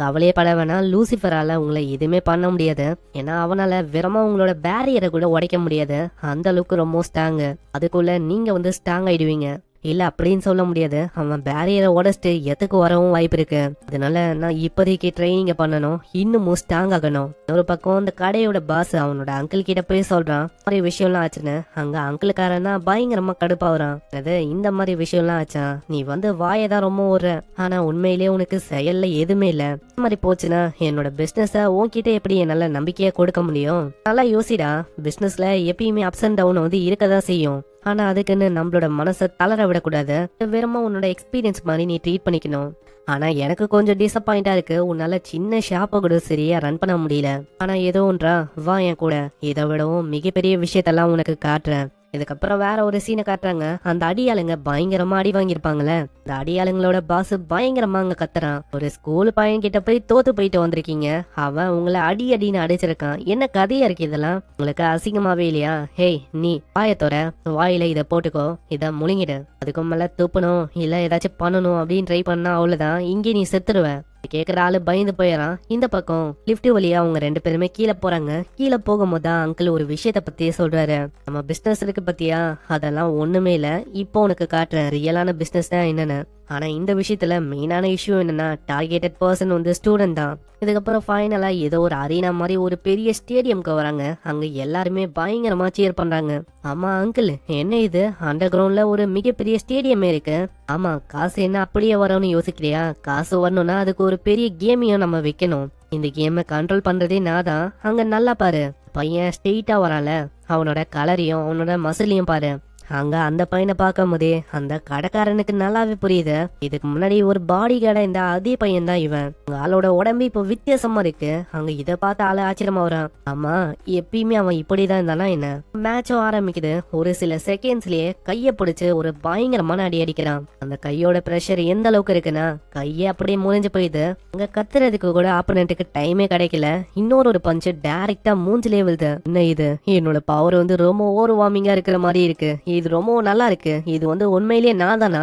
அவளையே பட வேணாம், லூசிஃபரால உங்களை எதுவுமே பண்ண முடியாது. ஏன்னா அவனால வெறுமா உங்களோட பேரியரை கூட உடைக்க முடியாது. அந்த அளவுக்கு ரொம்ப ஸ்ட்ராங். அதுக்குள்ள நீங்க ஸ்ட்ராங் ஆயிடுவீங்க. இல்ல அப்படின்னு சொல்ல முடியாது. அவன் பேரியரை உடச்சிட்டு எதுக்கு வரவும் வாய்ப்பு இருக்கு. அதனால நான் இப்போதைக்கு ட்ரைனிங்க பண்ணணும், இன்னமும் ஸ்ட்ராங் ஆகணும். ஒரு பக்கம் அந்த கடையோட பாஸ் அவனோட அங்கிள் கிட்ட போய் சொல்றான், மாதிரி விஷயம்லாம் ஆச்சுன்னு. அங்க அங்கிளுக்காரன் தான் பயங்கரமா கடுப்பாகிறான். அது இந்த மாதிரி விஷயம்லாம் ஆச்சா, நீ வாயதான் ரொம்ப ஓடுற, ஆனா உண்மையிலேயே உனக்கு செயல்ல எதுவுமே இல்ல. இந்த மாதிரி போச்சுன்னா என்னோட பிசினஸ உன்கிட்ட எப்படி என்னால நம்பிக்கையா கொடுக்க முடியும்? நல்லா யோசிடா. பிசினஸ்ல எப்பயுமே அப்ஸ் அண்ட் டவுன் இருக்கதான் செய்யும். ஆனா அதுக்குன்னு நம்மளோட மனசை தளர விடக்கூடாது. வெறுமா உன்னோட எக்ஸ்பீரியன்ஸ் மாதிரி நீ ட்ரீட் பண்ணிக்கணும். ஆனா எனக்கு கொஞ்சம் டிசப்பாயிண்டா இருக்கு, உன்னால சின்ன ஷாப்பை கூட சரியா ரன் பண்ண முடியல. ஆனா ஏதோ ஒன்றா, வா என் கூட, இதை விடவும் மிகப்பெரிய விஷயத்தெல்லாம் உனக்கு காட்டுறேன். இதுக்கப்புறம் வேற ஒரு சீனை காட்டுறாங்க. அந்த அடியாளுங்க பயங்கரமா அடி வாங்கியிருப்பாங்களே, இந்த அடியாளுங்களோட பாஸ் பயங்கரமா அங்க கத்துறான். ஒரு ஸ்கூல் பையன் கிட்ட போய் தோத்து போயிட்டு வந்திருக்கீங்க, அவன் உங்களை அடி அடின்னு அடிச்சிருக்கான். என்ன கதையா இருக்கு இதெல்லாம்? உங்களுக்கு அசிங்கமாவே இல்லையா? ஹேய் நீ வாயத்தோர, வாயில இத போட்டுக்கோ, இத முழுங்கிடு. அதுக்கு மேல துப்பணும் இல்ல ஏதாச்சும் பண்ணணும் அப்படின்னு ட்ரை பண்ணா அவ்வளவுதான், இங்கே நீ செத்துருவ. கேக்குற ஆளு பயந்து போயிடறான். இந்த பக்கம் லிப்ட் வழியா அவங்க 2 பேருமே கீழே போறாங்க. கீழே போகும்போது தான் அங்கிள் ஒரு விஷயத்த பத்தியே சொல்றாரு. நம்ம பிசினஸ் இருக்கு பத்தியா, அதெல்லாம் ஒண்ணுமே இல்ல, இப்போ உனக்கு காட்டுறேன் ரியலான பிசினஸ் தான் என்னன்னு. ஆனா இந்த விஷயத்துல மெயினான இஷ்யூ என்னன்னா, டார்கெட்டட் பர்சன் ஸ்டூடெண்ட் தான். இதுக்கப்புறம் ஃபைனலா ஏதோ ஒரு அரீனா மாதிரி ஒரு பெரிய ஸ்டேடியம்க்கு வராங்க. அங்க எல்லாருமே பயங்கரமா சியர் பண்றாங்க. ஆமா அங்கிள், என்ன இது அண்டர் கிரவுண்ட்ல ஒரு மிகப்பெரிய ஸ்டேடியமே இருக்கு. ஆமா, காசு என்ன அப்படியே வரும்னு யோசிக்கிறியா? காசு வரணும்னா அதுக்கு ஒரு பெரிய கேமையும் நம்ம வைக்கணும். இந்த கேமை கண்ட்ரோல் பண்றதே நான் தான். அங்க நல்லா பாரு, பையன் ஸ்ட்ரெயிட்டா வரான்ல, அவனோட கலரையும் அவனோட மசிலையும் பாரு. அங்க அந்த பையனை பார்க்கும் போதே அந்த கடைக்காரனுக்கு நல்லாவே புரியுது, இதுக்கு முன்னாடி ஒரு பாடி கார்டா இந்த அதே பையன் தான் இவன். ஆளோட உடம்பு இப்போ வித்தியாசமா இருக்கு. அங்க இதை பார்த்து ஆளு ஆச்சரியமா வரான். ஆமா, எப்பயுமே அவன் இப்படிதான் இருந்தானா என்ன? மேட்சும் ஆரம்பிக்குது. ஒரு சில செகண்ட்ஸ்லயே கைய பிடிச்சு ஒரு பயங்கரமான அடி அடிக்கிறான். அந்த கையோட பிரஷர் எந்த அளவுக்கு இருக்குன்னா, கையே அப்படியே முறிஞ்சு போயிடுது. அங்க கத்துறதுக்கு கூட ஆப்பனண்ட்டுக்கு டைமே கிடைக்கல. இன்னொரு பஞ்சு டைரக்டா மூஞ்சிலே விழுது. என்ன இது, என்னோட பவர் ரொம்ப ஓவர் வார்மிங்கா இருக்கிற மாதிரி இருக்கு, இது ரொம்ப நல்லா இருக்கு, இது உண்மையிலேயே நான் தானா?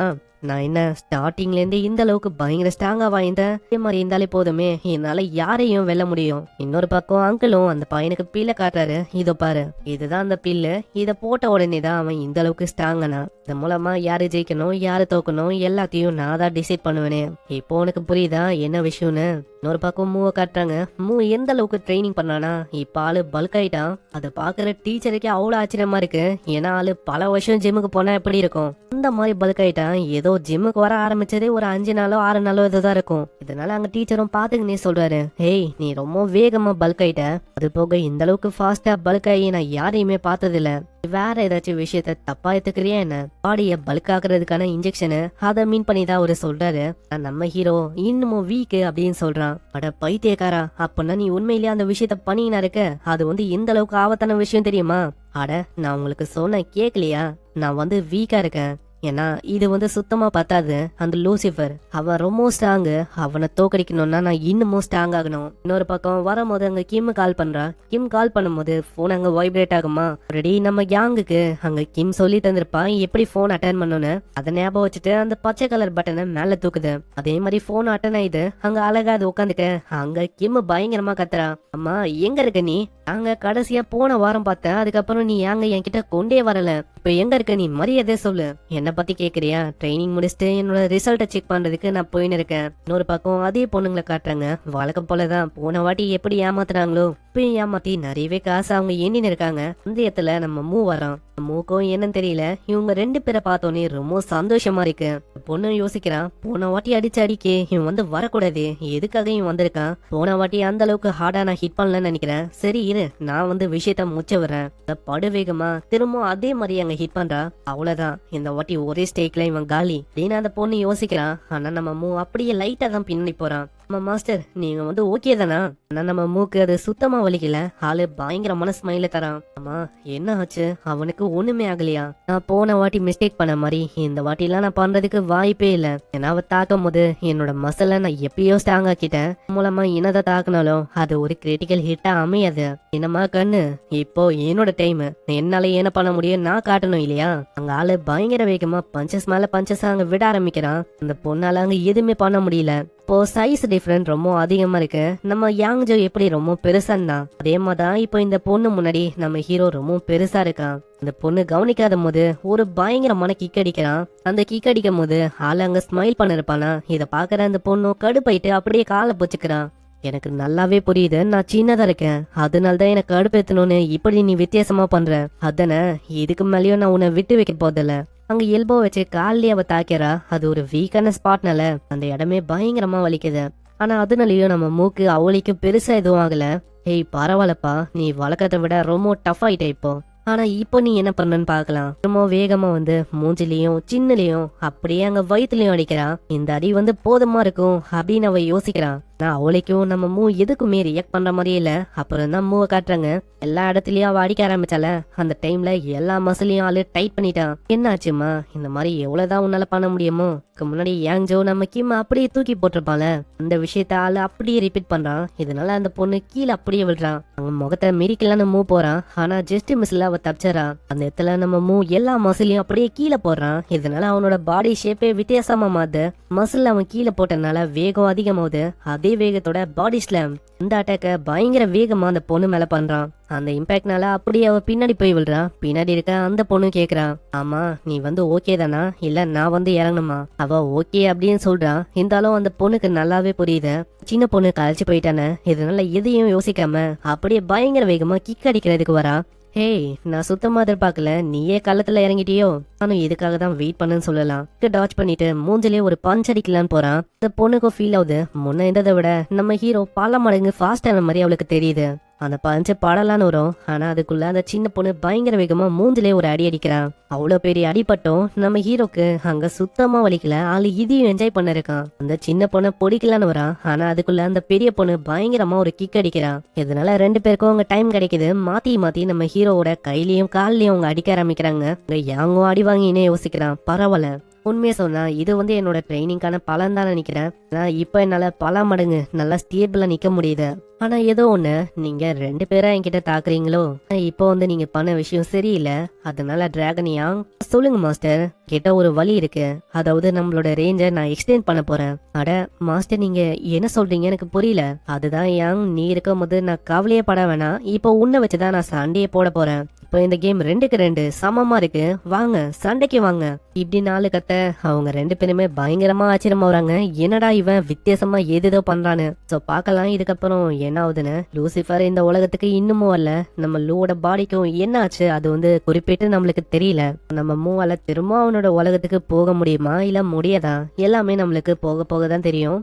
நான் என்ன ஸ்டார்டிங்ல இருந்து இந்த அளவுக்கு பயங்கர ஸ்ட்ராங்கா வாய்ந்த இதே மாதிரி இருந்தாலே போதுமே, என்னால யாரையும் வெல்ல முடியும். இன்னொரு பக்கம் அங்கிளும் அந்த பையனுக்கு பில்ல காட்டுறாரு. இதோ பாரு, இதுதான் அந்த பில்லு, இத போட்ட உடனே தான் அவன் இந்த அளவுக்கு ஸ்ட்ராங்கனா. இது மூலமா யாரு ஜெயிக்கணும் யாரு தோக்கணும் எல்லாத்தையும் நான் தான் டிசைட் பண்ணுவேனே. இப்போ உனக்கு புரியுதா என்ன விஷயம்னு? இன்னொரு பக்கம் மூவ காட்டுறாங்க. மூ எந்த அளவுக்கு ட்ரைனிங் பண்ணானா, இப்ப ஆளு பல்க் ஆயிட்டான். அதை பாக்குற டீச்சருக்கே அவ்வளவு ஆச்சரியமா இருக்கு. ஏன்னா ஆளு பல வருஷம் ஜிம்முக்கு போனா எப்படி இருக்கும், அந்த மாதிரி பல்க் ஆயிட்டான். ஏதோ ஜிம்முக்கு வர ஆரம்பிச்சதே ஒரு 5 நாளோ 6 நாளோ இதுதான் இருக்கும். இதனால அங்க டீச்சரும் பாத்துக்கினே சொல்றாரு, ஹேய் நீ ரொம்ப வேகமா பல்க் ஆயிட்ட, அது போக இந்த அளவுக்கு ஃபாஸ்டா பல்க் ஆகி நான் யாரையுமே பார்த்தது இல்ல. வேற ஏதாச்சும் விஷயத்த தப்பா எடுத்துக்கிறியா என்ன? பாடிய பல்காக்குறதுக்கான இன்ஜெக்ஷனு அதை மீன் பண்ணி தான் அவரு சொல்றாரு. நம்ம ஹீரோ இன்னமும் வீக்கு அப்படின்னு சொல்றான். அட பைத்தியக்காரா, அப்படின்னா நீ உண்மையிலேயே அந்த விஷயத்த பண்ணினா இருக்க? அது எந்த அளவுக்கு ஆபத்தான விஷயம் தெரியுமா? அட நான் உங்களுக்கு சொன்ன கேக்கலையா? நான் வீக்கா இருக்கேன். ஏன்னா இது சுத்தமா பத்தாது. அந்த லூசிஃபர் அவன் ரொம்ப ஸ்ட்ராங்கு. அவனை தோக்கடிக்கணும்னா நான் இன்னமும் ஸ்ட்ராங் ஆகணும். இன்னொரு பக்கம் வரும்போது அங்க கிம் கால் பண்றா. கிம் கால் பண்ணும்போது போன் அங்க வைப்ரேட் ஆகுமா? ஆல்ரெடி நம்ம கேங்குக்கு அங்க கிம் சொல்லி தந்திருப்பான் எப்படி போன் அட்டன் பண்ணணும்னு. அதை ஞாபகம் வச்சுட்டு அந்த பச்சை கலர் பட்டனை மேல தூக்குது. அதே மாதிரி போன் அட்டன் ஆயிது. அங்க அழகா அது உட்காந்துக்க. அங்க கிம் பயங்கரமா கத்துறா. அம்மா எங்க இருக்க நீ? அங்க கடைசியா போன வாரம் பார்த்தேன். அதுக்கப்புறம் நீ அங்க என்கிட்ட கொண்டே வரல. இப்ப எங்க இருக்க நீ? மரியாதை சொல்லு. என்ன பத்தி கேக்குறியா? ட்ரைனிங் முடிச்சுட்டு என்னோட ரிசல்ட்டை செக் பண்றதுக்கு நான் போயின்னு இருக்கேன். இன்னொரு பக்கம் அதே பொண்ணுங்களை காட்டுறாங்க. வழக்கம் போலதான் போன வாட்டி எப்படி ஏமாத்துறாங்களோ இப்பயும் ஏமாத்தி நிறையவே காசு அவங்க எண்ணின்னு இருக்காங்க. அந்த இடத்துல நம்ம மூ வரோம். மூக்கும் என்னன்னு தெரியல. இவங்க 2 பேரை பார்த்தோன்னே ரொம்ப சந்தோஷமா இருக்கு. பொண்ணு யோசிக்கிறான், போன வாட்டி அடிச்சு அடிக்கே இவன் வரக்கூடாது. எதுக்காக இவன் வந்திருக்கான்? போன வாட்டி அந்த அளவுக்கு ஹார்டா நான் ஹிட் பண்ணலன்னு நினைக்கிறேன். சரி இரு, நான் விஷயத்த முச்ச வரேன். படு வேகமா திரும்ப அதே மாதிரி அங்க ஹிட் பண்றா. அவ்வளவுதான், இந்த வாட்டி ஒரே ஸ்டேக்ல இவன் காலி அப்படின்னு அந்த பொண்ணு யோசிக்கிறான். ஆனா நம்ம மூ அப்படியே லைட்டா தான் பின்னாடி போறான். மாஸ்டர் நீங்க ஓகே தானா? ஆனா நம்ம மூக்கு அது சுத்தமா வலிக்கல. ஆளு பயங்கரமான ஸ்மைல தரான். ஆமா என்ன ஆச்சு? அவனுக்கு ஒண்ணுமே ஆகலையா? நான் போன வாட்டி மிஸ்டேக் பண்ண மாதிரி இந்த வாட்டி எல்லாம் நான் பண்றதுக்கு வாய்ப்பே இல்ல. ஏன்னா அவ தாக்கும் போது என்னோட மசலை நான் எப்பயோ ஸ்ட்ராங் ஆக்கிட்டேன். மூலமா என்னதை தாக்குனாலும் அது ஒரு கிரிட்டிக்கல் ஹிட்டா அமையாது. என்னமா கண்ணு, இப்போ என்னோட டைம். என்னால என்ன பண்ண முடியும் நான் காட்டணும் இல்லையா? அங்க ஆளு பயங்கர வேகமா பஞ்சஸ் மேல பஞ்சஸ் அங்க விட ஆரம்பிக்கிறான். அந்த பொண்ணால அங்க எதுவுமே பண்ண முடியல. இப்போ சைஸ் டிஃபரன்ட் ரொம்ப அதிகமா இருக்கு. நம்ம யாங் ஜோ எப்படி ரொம்ப பெருசான்னா அதே மாதிரிதான் இப்போ இந்த பொண்ணு முன்னாடி நம்ம ஹீரோ ரொம்ப பெருசா இருக்கான். இந்த பொண்ணு கவனிக்காத போது ஒரு பயங்கரமான கிக் அடிக்கிறான். அந்த கிக் அடிக்கும் போது ஆளு அங்க ஸ்மைல் பண்ணிருப்பானா. இத பாக்குற அந்த பொண்ணு கடுப்பாயிட்டு அப்படியே காலை பொச்சுக்கிறான். எனக்கு நல்லாவே புரியுது நான் சின்னதா இருக்கேன், அதனாலதான் எனக்கு கடுப்பேத்தணும்னு இப்படி நீ வித்தியாசமா பண்ற. அதானே, இதுக்கு மேலயும் நான் உன்னை விட்டு வைக்க போதில்ல. அங்க எல்போ வச்சு கால்லயே அவ தாக்கிறா. அது ஒரு வீக்கான ஸ்பாட்னால அந்த இடமே பயங்கரமா வலிக்குது. ஆனா அதனாலயும் நம்ம மூக்கு அவளிக்கும் பெருசா எதுவும் ஆகல. ஏய் பரவாயில்லப்பா, நீ வளர்க்கறத விட ரொம்ப டஃப் ஆயிட்ட இப்போ. ஆனா இப்போ நீ என்ன பண்ணன்னு பாக்கலாம். ரொம்ப வேகமா மூஞ்சிலையும் சின்னலையும் அப்படியே அங்க வயிற்றுலயும் அடிக்கிறான். இந்த அடி போதுமா இருக்கும் அப்படின்னு அவ யோசிக்கிறான். நான் அவளைக்கும் நம்ம மூ எதுக்குமே ரியாக்ட் பண்ற மாதிரியே இல்ல. அப்புறம் தான் மூவை காட்டுறாங்க. எல்லா இடத்துலயும் அவ அடிக்க ஆரம்பிச்சால. அந்த டைம்ல எல்லா மசிலையும் ஆளு டைட் பண்ணிட்டான். என்ன ஆச்சுமா? இந்த மாதிரி எவ்வளவுதான் உன்னால பண்ண முடியுமோ? முன்னாடி யாங் ஜோ நம்ம கிம் அப்படியே தூக்கி போட்டிருப்பால. அந்த விஷயத்த ஆளு அப்படியே ரிப்பீட் பண்றான். இதனால அந்த பொண்ணு கீழே அப்படியே விழுறான். அவங்க முகத்தை மிரிக்கலான்னு மூ போறான். ஆனா ஜஸ்ட் மிஸ்ல அவ தப்பிச்சறா. அந்த இடத்துல நம்ம மூ எல்லா மசிலையும் அப்படியே கீழே போடுறான். இதனால அவனோட பாடி ஷேப்பே வித்தியாசமா மாறுது. மசில் அவன் கீழே போட்டனால வேகம் அதிகமாகுது. அதே வேகத்தோட பாடி ஸ்லாம் இந்த அட்டாக்க பயங்கர வேகமா அந்த பொண்ணு மேல பண்றான். அந்த இம்பாக்ட்னால அப்படியே அவ பின்னாடி போய் விழுறான். பின்னாடி இருக்க அந்த பொண்ணு கேக்குறான், ஆமா நீ ஓகே தானா, இல்ல நான் இறங்கணுமா? அவ ஓகே அப்படின்னு சொல்றான். இருந்தாலும் அந்த பொண்ணுக்கு நல்லாவே புரியுது சின்ன பொண்ணு கழிச்சு போயிட்டானே. இதனால எதையும் யோசிக்காம அப்படியே பயங்கர வேகமா கிக் அடிக்கிறதுக்கு வரா. ஹேய், நான் சுத்தமா எதிர்பார்க்கல, நீயே கள்ளத்துல இறங்கிட்டியோ? நானும் இதுக்காக தான் வெயிட் பண்ணுன்னு சொல்லலாம். டாச் பண்ணிட்டு மூஞ்சிலே ஒரு பஞ்ச் அடிக்கலான்னு போறான். இந்த பொண்ணுக்கும் ஃபீல் ஆகுது, முன்ன இருந்ததை விட நம்ம ஹீரோ பல மடங்கு ஃபாஸ்ட் ஆன மாதிரி அவளுக்கு தெரியுது. அந்த பஞ்ச படலான்னு வரும். ஆனா அதுக்குள்ள அந்த சின்ன பொண்ணு பயங்கர வேகமா மூஞ்சிலே ஒரு அடி அடிக்கிறான். அவ்வளவு பெரிய அடிப்பட்டும் நம்ம ஹீரோக்கு அங்க சுத்தமா வலிக்கல. ஆளு இதையும் என்ஜாய் பண்ண இருக்கான். அந்த சின்ன பொண்ணை பொடிக்கலான்னு வரான். ஆனா அதுக்குள்ள அந்த பெரிய பொண்ணு பயங்கரமா ஒரு கிக் அடிக்கிறான். இதனால 2 பேருக்கும் அங்க டைம் கிடைக்குது. மாத்தி மாத்தி நம்ம ஹீரோவோட கையிலயும் கால்லயும் அவங்க அடிக்க ஆரம்பிக்கிறாங்க. யாங்கும் அடி வாங்கினே யோசிக்கிறான். பரவாயில்ல, உண்மையை சொன்னா இது என்னோட ட்ரைனிங்கான பலன் தான் நினைக்கிறேன். இப்ப என்னால பல மடங்கு நல்லா ஸ்டேபிளா நிக்க முடியுது. ஆனா ஏதோ ஒண்ணு, நீங்க 2 பேரா என்கிட்ட தாக்குறீங்களோ? இப்போ நீங்க பண்ண விஷயம் சரியில்லை. அதனால டிராகன் யாங் சொல்லுங்க மாஸ்டர், கிட்ட ஒரு வழி இருக்கு. அதாவது நம்மளோட ரேஞ்ச நான் எக்ஸ்டெண்ட் பண்ண போறேன். அட மாஸ்டர், நீங்க என்ன சொல்றீங்க எனக்கு புரியல. அதுதான் யாங், நீ இருக்கும் போது நான் கவலையே பட வேணாம். இப்போ உன்னை வச்சுதான் நான் சண்டையே போட போறேன். இப்போ இந்த கேம் 2க்கு 2 சமமா இருக்கு, வாங்க சண்டைக்கு வாங்க இப்படி 4 கத்த அவங்க 2 பேருமே பயங்கரமா ஆச்சரியமா வராங்க. என்னடா இவன் வித்தியாசமா ஏதேதோ பண்றான்னு. சோ பாக்கலாம் இதுக்கப்புறம் என்ன ஆகுதுன்னு. லூசிஃபர் இந்த உலகத்துக்கு இன்னமும் வரல. நம்ம லூவோட பாடிக்கும் என்ன ஆச்சு அது குறிப்பிட்டு நம்மளுக்கு தெரியல. நம்ம மூவால திரும்ப அவனோட உலகத்துக்கு போக முடியுமா இல்ல முடியாதா, எல்லாமே நம்மளுக்கு போக போக தான் தெரியும்.